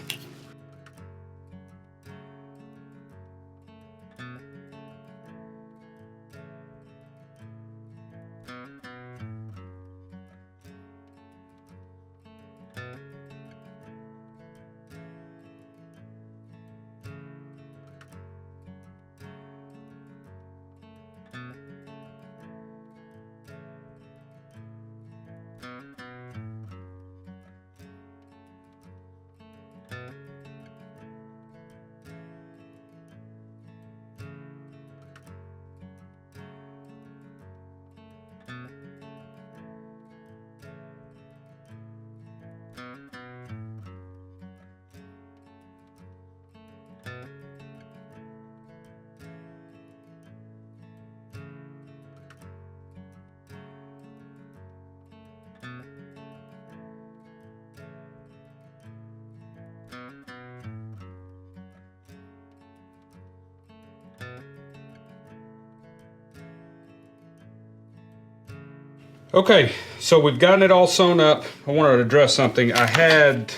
Okay, so we've gotten it all sewn up. I wanted to address something. I had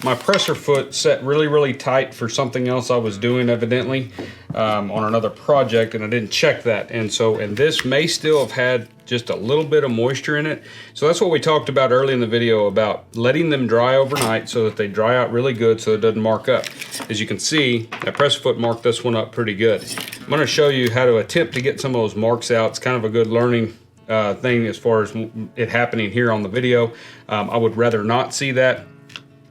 my presser foot set really tight for something else I was doing evidently on another project, and I didn't check that. And this may still have had just a little bit of moisture in it. So that's what we talked about early in the video, about letting them dry overnight so that they dry out really good so it doesn't mark up. As you can see, that presser foot marked this one up pretty good. I'm gonna show you how to attempt to get some of those marks out. It's kind of a good learning thing as far as it happening here on the video. I would rather not see that,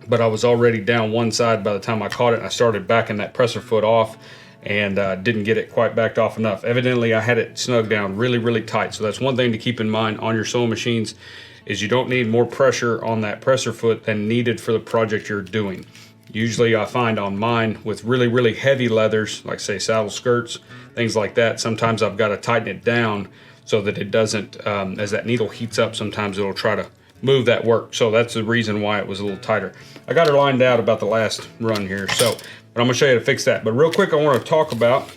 but I was already down one side by the time I caught it. I started backing that presser foot off and didn't get it quite backed off enough. Evidently I had it snug down really tight. So that's one thing to keep in mind on your sewing machines, is you don't need more pressure on that presser foot than needed for the project you're doing. Usually I find on mine with really heavy leathers, like say saddle skirts, things like that, sometimes I've got to tighten it down so that it doesn't, as that needle heats up, sometimes it'll try to move that work. So that's the reason why it was a little tighter. I got her lined out about the last run here, so, but I'm gonna show you how to fix that. But real quick, I wanna talk about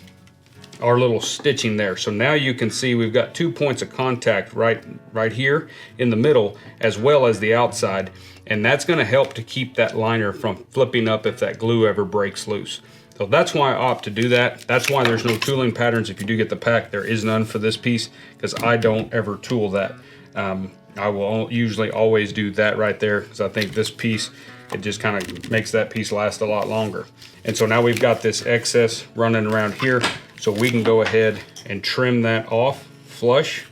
our little stitching there. So now you can see we've got 2 points of contact right here in the middle, as well as the outside. And that's gonna help to keep that liner from flipping up if that glue ever breaks loose. So that's why I opt to do that. That's why there's no tooling patterns. If you do get the pack, there is none for this piece, because I don't ever tool that. I will usually always do that right there, because I think this piece, it just kind of makes that piece last a lot longer. And so now we've got this excess running around here, so we can go ahead and trim that off flush.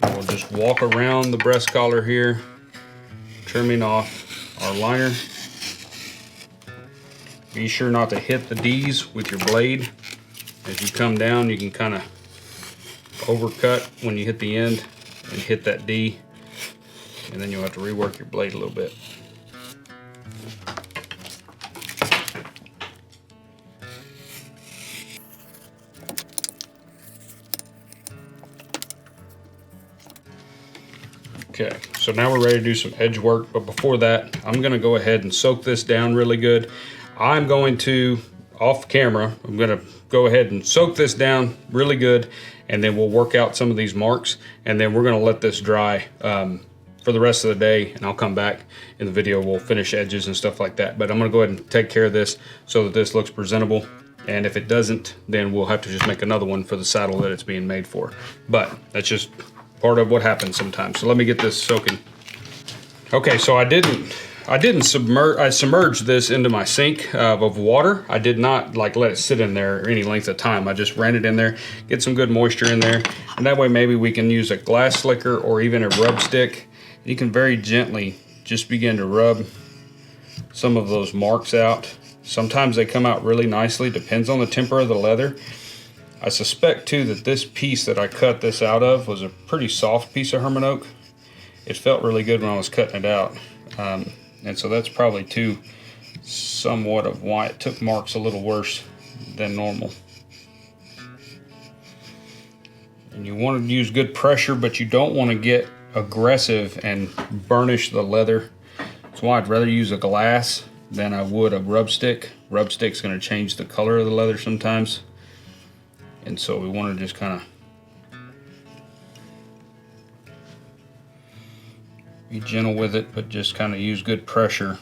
We'll just walk around the breast collar here, trimming off our liner. Be sure not to hit the D's with your blade. As you come down, you can kind of overcut when you hit the end and hit that D, and then you'll have to rework your blade a little bit. Okay, so now we're ready to do some edge work, but before that, I'm gonna go ahead and soak this down really good. I'm going to, off camera, I'm gonna go ahead and soak this down really good, and then we'll work out some of these marks, and then we're gonna let this dry for the rest of the day, and I'll come back in the video, we'll finish edges and stuff like that. But I'm gonna go ahead and take care of this so that this looks presentable. And if it doesn't, then we'll have to just make another one for the saddle that it's being made for. But that's just part of what happens sometimes. So let me get this soaking. Okay, so I submerged this into my sink of water. I did not like let it sit in there any length of time. I just ran it in there, get some good moisture in there, and that way maybe we can use a glass slicker or even a rub stick. You can very gently just begin to rub some of those marks out. Sometimes they come out really nicely, depends on the temper of the leather. I suspect too that this piece that I cut this out of was a pretty soft piece of Herman oak. It felt really good when I was cutting it out. And so that's probably too somewhat of why it took marks a little worse than normal. And you want to use good pressure, but you don't want to get aggressive and burnish the leather. That's why I'd rather use a glass than I would a rub stick. Rub stick's going to change the color of the leather sometimes. And so we want to just kind of be gentle with it, but just kind of use good pressure,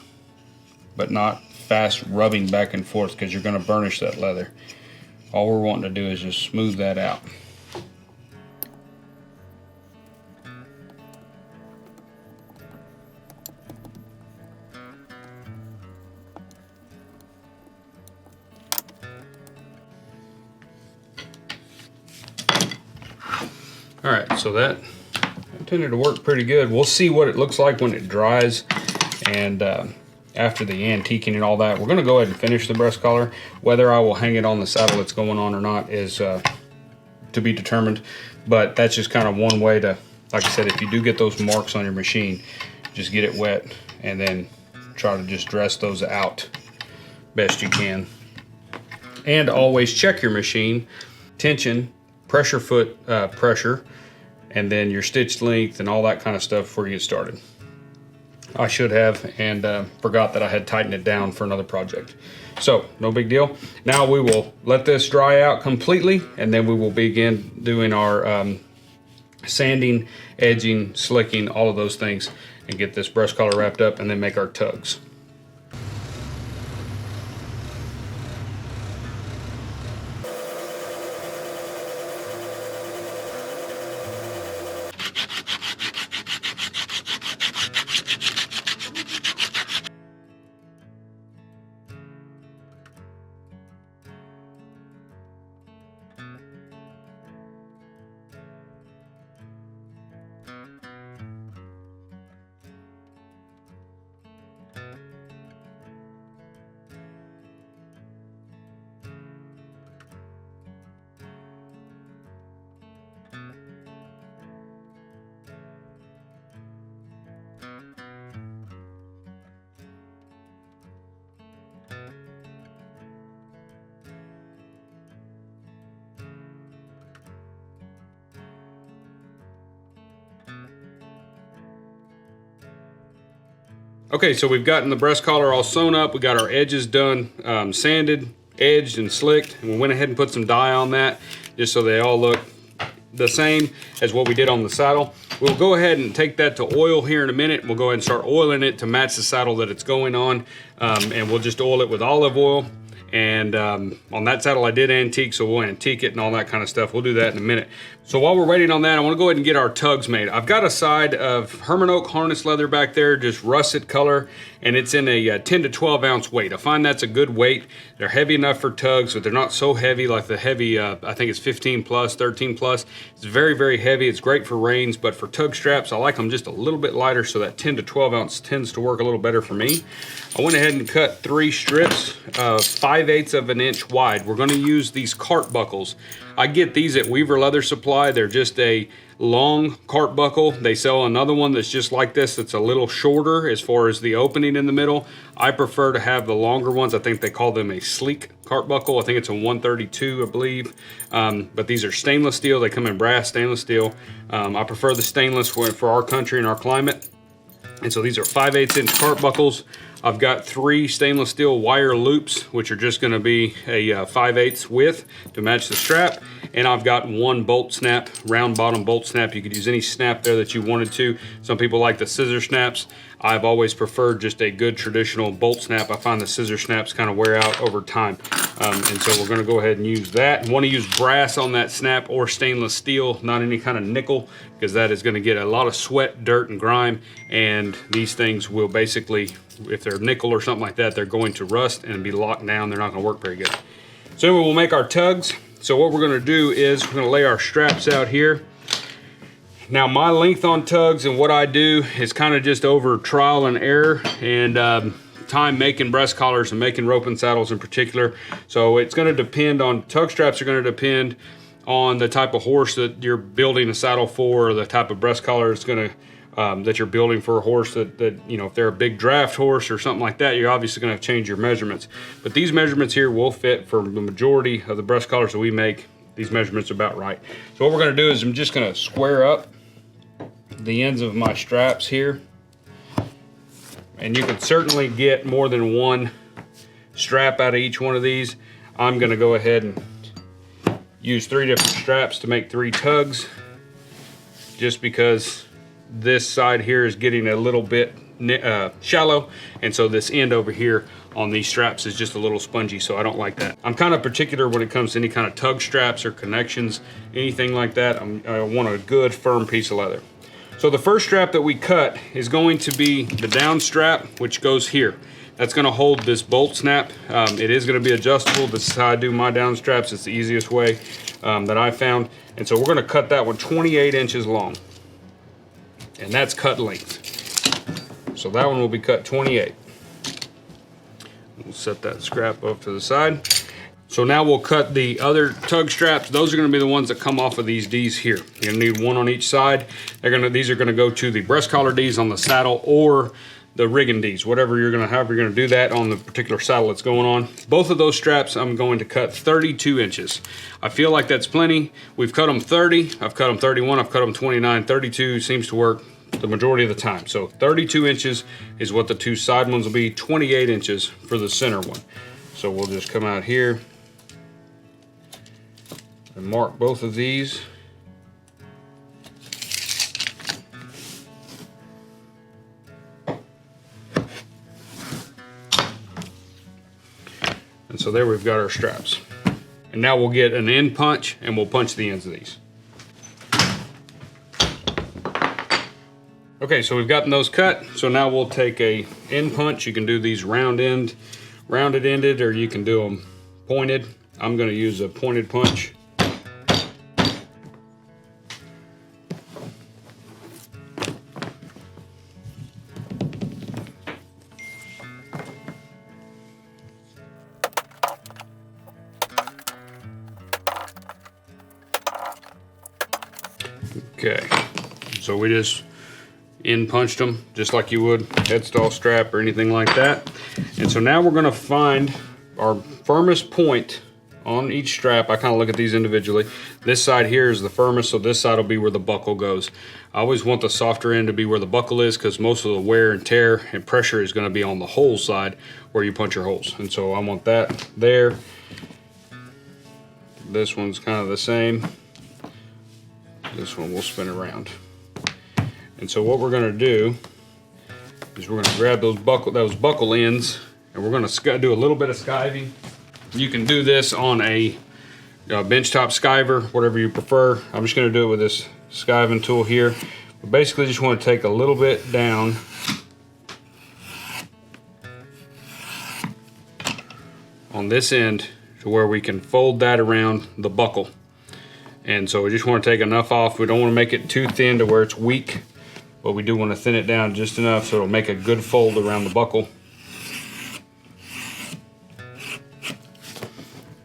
but not fast rubbing back and forth, because you're going to burnish that leather. All we're wanting to do is just smooth that out. All right, so that tended to work pretty good. We'll see what it looks like when it dries, and after the antiquing and all that. We're gonna go ahead and finish the breast collar. Whether I will hang it on the saddle it's going on or not is to be determined, but that's just kind of one way to, like I said, if you do get those marks on your machine, just get it wet and then try to just dress those out best you can. And always check your machine, tension, pressure foot pressure, and then your stitch length and all that kind of stuff before you get started. I should have, and forgot that I had tightened it down for another project. So no big deal. Now we will let this dry out completely, and then we will begin doing our sanding, edging, slicking, all of those things, and get this breast collar wrapped up, and then make our tugs. Okay, so we've gotten the breast collar all sewn up. We got our edges done, sanded, edged, and slicked. And we went ahead and put some dye on that just so they all look the same as what we did on the saddle. We'll go ahead and take that to oil here in a minute. We'll go ahead and start oiling it to match the saddle that it's going on. And we'll just oil it with olive oil. And on that saddle I did antique, so we'll antique it and all that kind of stuff. We'll do that in a minute. So while we're waiting on that, I want to go ahead and get our tugs made. I've got a side of Herman Oak harness leather back there, just russet color, and it's in a 10 to 12 ounce weight. I find that's a good weight. They're heavy enough for tugs, but they're not so heavy like the heavy, I think it's 15 plus, 13 plus. It's very, very heavy. It's great for reins, but for tug straps, I like them just a little bit lighter, so that 10 to 12 ounce tends to work a little better for me. I went ahead and cut 3 strips, 5/8 of an inch wide. We're gonna use these cart buckles. I get these at Weaver Leather Supply. They're just a long cart buckle. They sell another one that's just like this, that's a little shorter as far as the opening in the middle. I prefer to have the longer ones. I think they call them a sleek cart buckle. I think it's a 132, I believe. But these are stainless steel. They come in brass stainless steel. I prefer the stainless for our country and our climate. And so these are 5/8 inch cart buckles. I've got 3 stainless steel wire loops, which are just gonna be a 5/8 width to match the strap. And I've got 1 bolt snap, round bottom bolt snap. You could use any snap there that you wanted to. Some people like the scissor snaps. I've always preferred just a good traditional bolt snap. I find the scissor snaps kind of wear out over time. And so we're gonna go ahead and use that. You wanna use brass on that snap or stainless steel, not any kind of nickel, because that is gonna get a lot of sweat, dirt, and grime. And these things will basically, if they're nickel or something like that, they're going to rust and be locked down. They're not gonna work very good. So anyway, we'll make our tugs. So what we're gonna do is we're gonna lay our straps out here. Now my length on tugs and what I do is kind of just over trial and error and time making breast collars and making rope and saddles in particular. So it's gonna depend on, tug straps are gonna depend on the type of horse that you're building a saddle for, or the type of breast collar is gonna that you're building for a horse that, you know, if they're a big draft horse or something like that, you're obviously gonna change your measurements. But these measurements here will fit for the majority of the breast collars that we make. These measurements are about right. So what we're gonna do is I'm just gonna square up the ends of my straps here. And you can certainly get more than 1 strap out of each one of these. I'm gonna go ahead and use 3 different straps to make 3 tugs, just because this side here is getting a little bit shallow, and so this end over here on these straps is just a little spongy, so I don't like that. I'm kind of particular when it comes to any kind of tug straps or connections, anything like that. I want a good firm piece of leather. So the first strap that we cut is going to be the down strap, which goes here. That's gonna hold this bolt snap. It is gonna be adjustable. This is how I do my down straps. It's the easiest way that I found. And so we're gonna cut that one 28 inches long. And that's cut length. So that one will be cut 28. We'll set that scrap off to the side. So now we'll cut the other tug straps. Those are gonna be the ones that come off of these Ds here. You're gonna need 1 on each side. These are gonna go to the breast collar Ds on the saddle or the rigging Ds, whatever you're gonna have. You're gonna do that on the particular saddle that's going on. Both of those straps I'm going to cut 32 inches. I feel like that's plenty. We've cut them 30, I've cut them 31, I've cut them 29, 32 seems to work the majority of the time. So 32 inches is what the 2 side ones will be, 28 inches for the center one. So we'll just come out here and mark both of these. And so there we've got our straps. And now we'll get an end punch and we'll punch the ends of these. Okay, so we've gotten those cut. So now we'll take a end punch. You can do these rounded ended, or you can do them pointed. I'm gonna use a pointed punch. Okay, so we just end punched them just like you would headstall strap or anything like that. And so now we're gonna find our firmest point on each strap. I kind of look at these individually. This side here is the firmest, so this side will be where the buckle goes. I always want the softer end to be where the buckle is, because most of the wear and tear and pressure is going to be on the hole side where you punch your holes. And so I want that there. This one's kind of the same. This one will spin around. And so what we're going to do is we're going to grab those buckle ends, and we're going to do a little bit of skiving. You can do this on a benchtop skiver, whatever you prefer. I'm just going to do it with this skiving tool here. But basically just want to take a little bit down on this end to where we can fold that around the buckle. And so we just want to take enough off. We don't want to make it too thin to where it's weak, but we do want to thin it down just enough so it'll make a good fold around the buckle.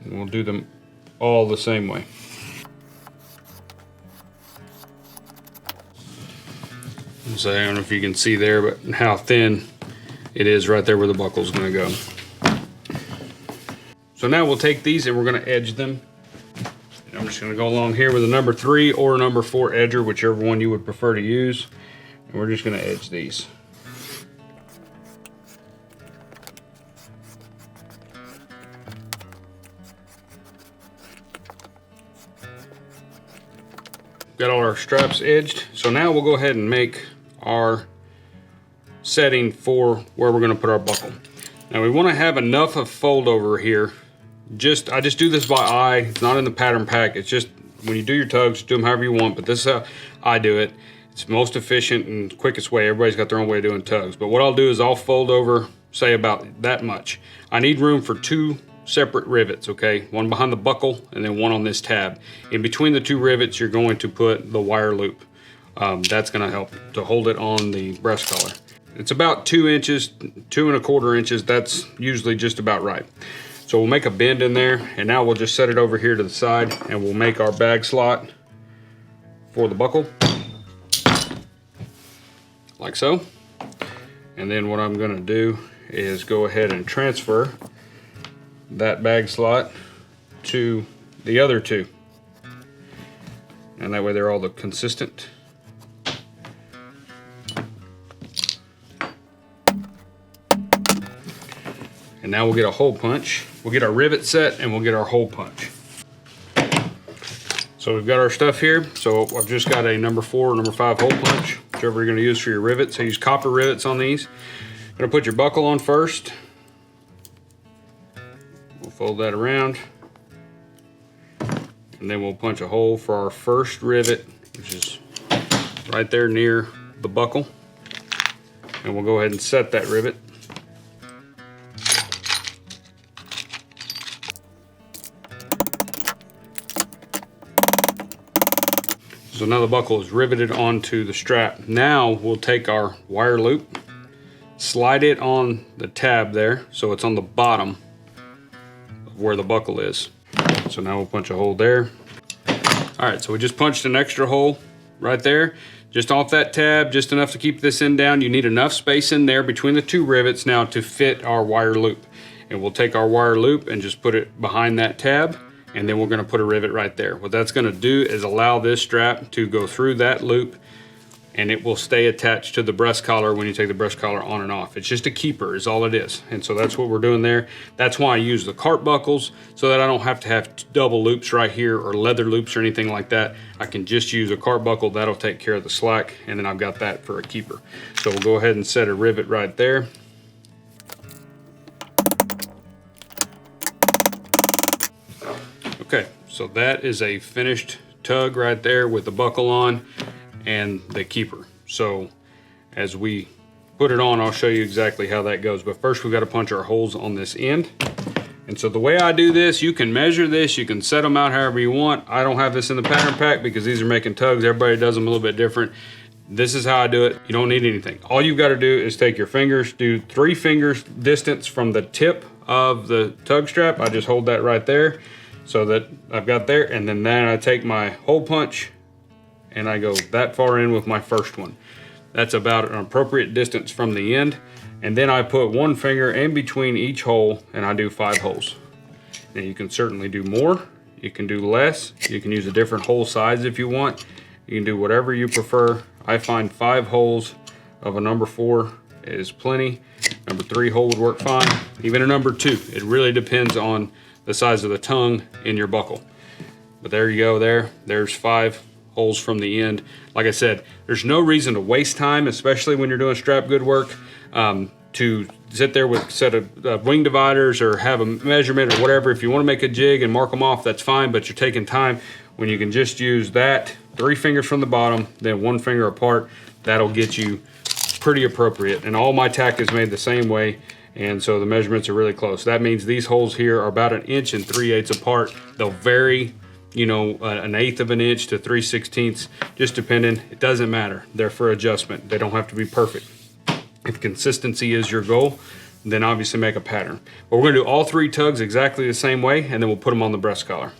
And we'll do them all the same way. So I don't know if you can see there, but how thin it is right there where the buckle is going to go. So now we'll take these and we're going to edge them. And I'm just going to go along here with a number 3 or a number 4 edger, whichever one you would prefer to use. And we're just going to edge these. Got all our straps edged. So now we'll go ahead and make our setting for where we're going to put our buckle. Now we want to have enough of fold over here. I just do this by eye. It's not in the pattern pack. It's just when you do your tugs, do them however you want, but this is how I do it. It's most efficient and quickest way. Everybody's got their own way of doing tugs. But what I'll do is I'll fold over, say about that much. I need room for 2 separate rivets, okay? One behind the buckle and then one on this tab. In between the 2 rivets, you're going to put the wire loop. That's gonna help to hold it on the breast collar. It's about 2 inches, 2 1/4 inches. That's usually just about right. So we'll make a bend in there, and now we'll just set it over here to the side, and we'll make our bag slot for the buckle, like so. And then what I'm gonna do is go ahead and transfer that bag slot to the other 2. And that way they're all consistent. And now we'll get a hole punch. We'll get our rivet set and we'll get our hole punch. So we've got our stuff here. So I've just got a number 4 or number 5 hole punch, whichever you're gonna use for your rivets. I use copper rivets on these. I'm gonna put your buckle on first. We'll fold that around. And then we'll punch a hole for our first rivet, which is right there near the buckle. And we'll go ahead and set that rivet. So now the buckle is riveted onto the strap. Now we'll take our wire loop, slide it on the tab there, so it's on the bottom of where the buckle is. So now we'll punch a hole there. All right, so we just punched an extra hole right there, just off that tab, just enough to keep this end down. You need enough space in there between the 2 rivets now to fit our wire loop. And we'll take our wire loop and just put it behind that tab, and then we're gonna put a rivet right there. What that's gonna do is allow this strap to go through that loop, and it will stay attached to the breast collar when you take the breast collar on and off. It's just a keeper is all it is. And so that's what we're doing there. That's why I use the cart buckles, so that I don't have to have double loops right here or leather loops or anything like that. I can just use a cart buckle. That'll take care of the slack, and then I've got that for a keeper. So we'll go ahead and set a rivet right there. Okay, so that is a finished tug right there with the buckle on and the keeper. So as we put it on, I'll show you exactly how that goes. But first we've got to punch our holes on this end. And so the way I do this, you can measure this, you can set them out however you want. I don't have this in the pattern pack because these are making tugs. Everybody does them a little bit different. This is how I do it. You don't need anything. All you've got to do is take your fingers, do 3 fingers distance from the tip of the tug strap. I just hold that right there so that I've got there, and then I take my hole punch and I go that far in with my first one. That's about an appropriate distance from the end. And then I put 1 finger in between each hole and I do 5 holes. Now you can certainly do more, you can do less, you can use a different hole size if you want. You can do whatever you prefer. I find 5 holes of a number 4 is plenty. Number 3 hole would work fine. Even a number 2. It really depends on the size of the tongue in your buckle. But there you go there's 5 holes from the end. Like I said, there's no reason to waste time, especially when you're doing strap good work, to sit there with a set of wing dividers or have a measurement or whatever. If you want to make a jig and mark them off, that's fine, but you're taking time when you can just use that 3 fingers from the bottom, then 1 finger apart. That'll get you pretty appropriate. And all my tack is made the same way, and so the measurements are really close. That means these holes here are about 1 3/8 inches apart. They'll vary, you know, 1/8 of an inch to 3/16, just depending. It doesn't matter. They're for adjustment. They don't have to be perfect. If consistency is your goal, then obviously make a pattern. But we're gonna do all 3 tugs exactly the same way, and then we'll put them on the breast collar.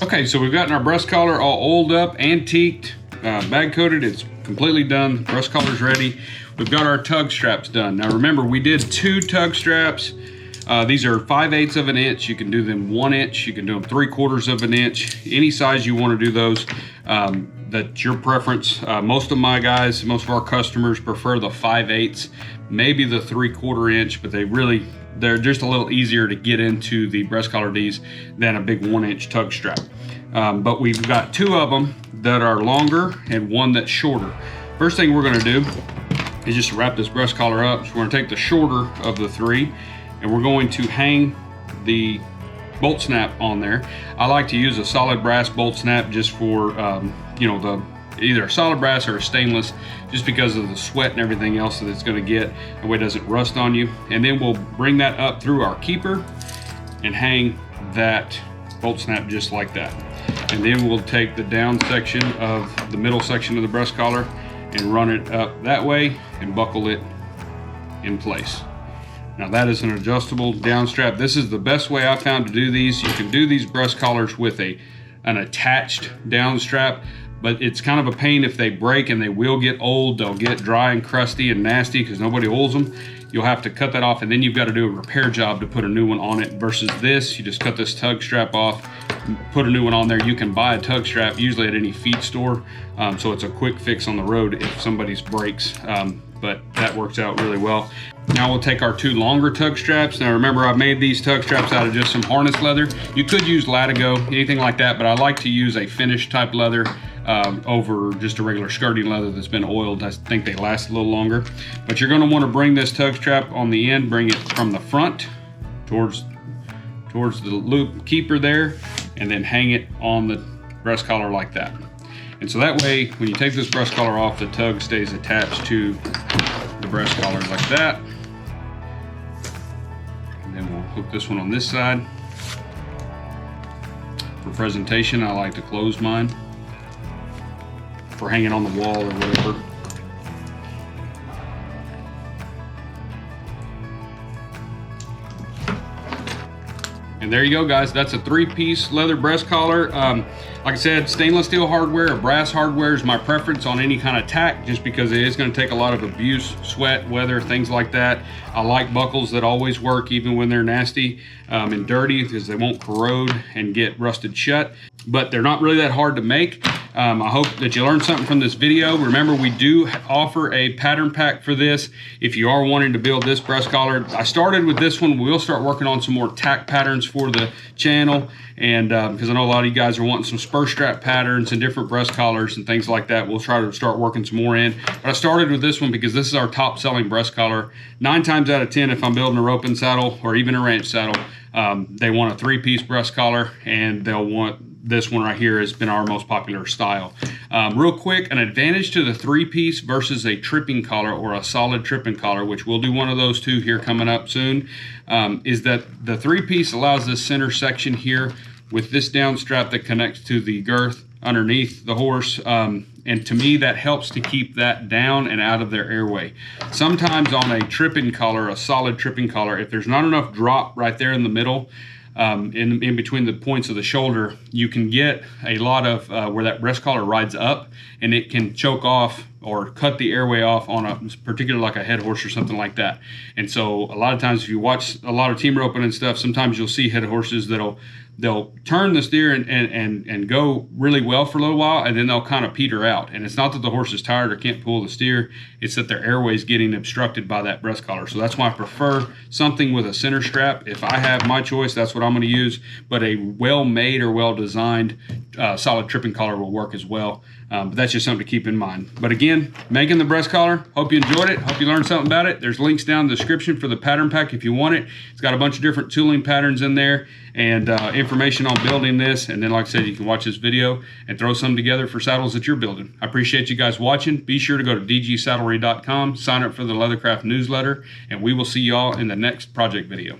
Okay, so we've gotten our breast collar all oiled up, antiqued, bag coated. It's completely done. Breast collar's ready. We've got our tug straps done. Now remember, we did 2 tug straps. These are 5/8 of an inch. You can do them 1 inch. You can do them 3/4 of an inch. Any size you want to do those. That's your preference. Most of my guys, most of our customers prefer the 5/8, maybe the 3/4 inch, but they're just a little easier to get into the breast collar Ds than a big 1 inch tug strap. But we've got 2 of them that are longer and 1 that's shorter. First thing we're gonna do is just wrap this breast collar up. So we're gonna take the shorter of the 3 and we're going to hang the bolt snap on there. I like to use a solid brass bolt snap just for, you know, either a solid brass or a stainless, just because of the sweat and everything else that it's gonna get, the way it doesn't rust on you. And then we'll bring that up through our keeper and hang that bolt snap just like that. And then we'll take the down section of the middle section of the breast collar and run it up that way and buckle it in place. Now that is an adjustable down strap. This is the best way I found to do these. You can do these breast collars with an attached down strap, but it's kind of a pain if they break, and they will get old. They'll get dry and crusty and nasty because nobody oils them. You'll have to cut that off, and then you've got to do a repair job to put a new one on it, versus this, you just cut this tug strap off, put a new one on there. You can buy a tug strap usually at any feed store, so it's a quick fix on the road if somebody's breaks, but that works out really well. Now we'll take our 2 longer tug straps. Now remember, I've made these tug straps out of just some harness leather. You could use Latigo, anything like that, but I like to use a finished type leather over just a regular skirting leather that's been oiled. I think they last a little longer. But you're going to want to bring this tug strap on the end, bring it from the front towards the loop keeper there, and then hang it on the breast collar like that. And so that way, when you take this breast collar off, the tug stays attached to the breast collar like that. And then we'll hook this one on this side. For presentation, I like to close mine. For hanging on the wall or whatever. And there you go, guys. That's a 3-piece leather breast collar. Like I said, stainless steel hardware or brass hardware is my preference on any kind of tack, just because it is going to take a lot of abuse, sweat, weather, things like that. I like buckles that always work even when they're nasty and dirty, because they won't corrode and get rusted shut. But they're not really that hard to make. I hope that you learned something from this video. Remember, we do offer a pattern pack for this. If you are wanting to build this breast collar, I started with this one. We'll start working on some more tack patterns for the channel, and because I know a lot of you guys are wanting some spur strap patterns and different breast collars and things like that. We'll try to start working some more in. But I started with this one because this is our top selling breast collar. 9 times out of 10, if I'm building a roping saddle or even a ranch saddle, they want a 3-piece breast collar, and they'll want this one right here has been our most popular style. Real quick, an advantage to the 3-piece versus a tripping collar or a solid tripping collar, which we'll do one of those two here coming up soon, is that the 3-piece allows this center section here with this down strap that connects to the girth underneath the horse, and to me that helps to keep that down and out of their airway. Sometimes on a tripping collar, a solid tripping collar, if there's not enough drop right there in the middle, in between the points of the shoulder, you can get a lot of where that breast collar rides up, and it can choke off or cut the airway off on a particular, like a head horse or something like that. And so a lot of times if you watch a lot of team roping and stuff, sometimes you'll see head horses they'll turn the steer and go really well for a little while, and then they'll kind of peter out. And it's not that the horse is tired or can't pull the steer, it's that their airway is getting obstructed by that breast collar. So that's why I prefer something with a center strap. If I have my choice, that's what I'm going to use, but a well-made or well-designed solid tripping collar will work as well. But that's just something to keep in mind. But again, making the breast collar, hope you enjoyed it. Hope you learned something about it. There's links down in the description for the pattern pack if you want it. It's got a bunch of different tooling patterns in there, and information on building this. And then, like I said, you can watch this video and throw some together for saddles that you're building. I appreciate you guys watching. Be sure to go to dgsaddlery.com, sign up for the Leathercraft newsletter, and we will see y'all in the next project video.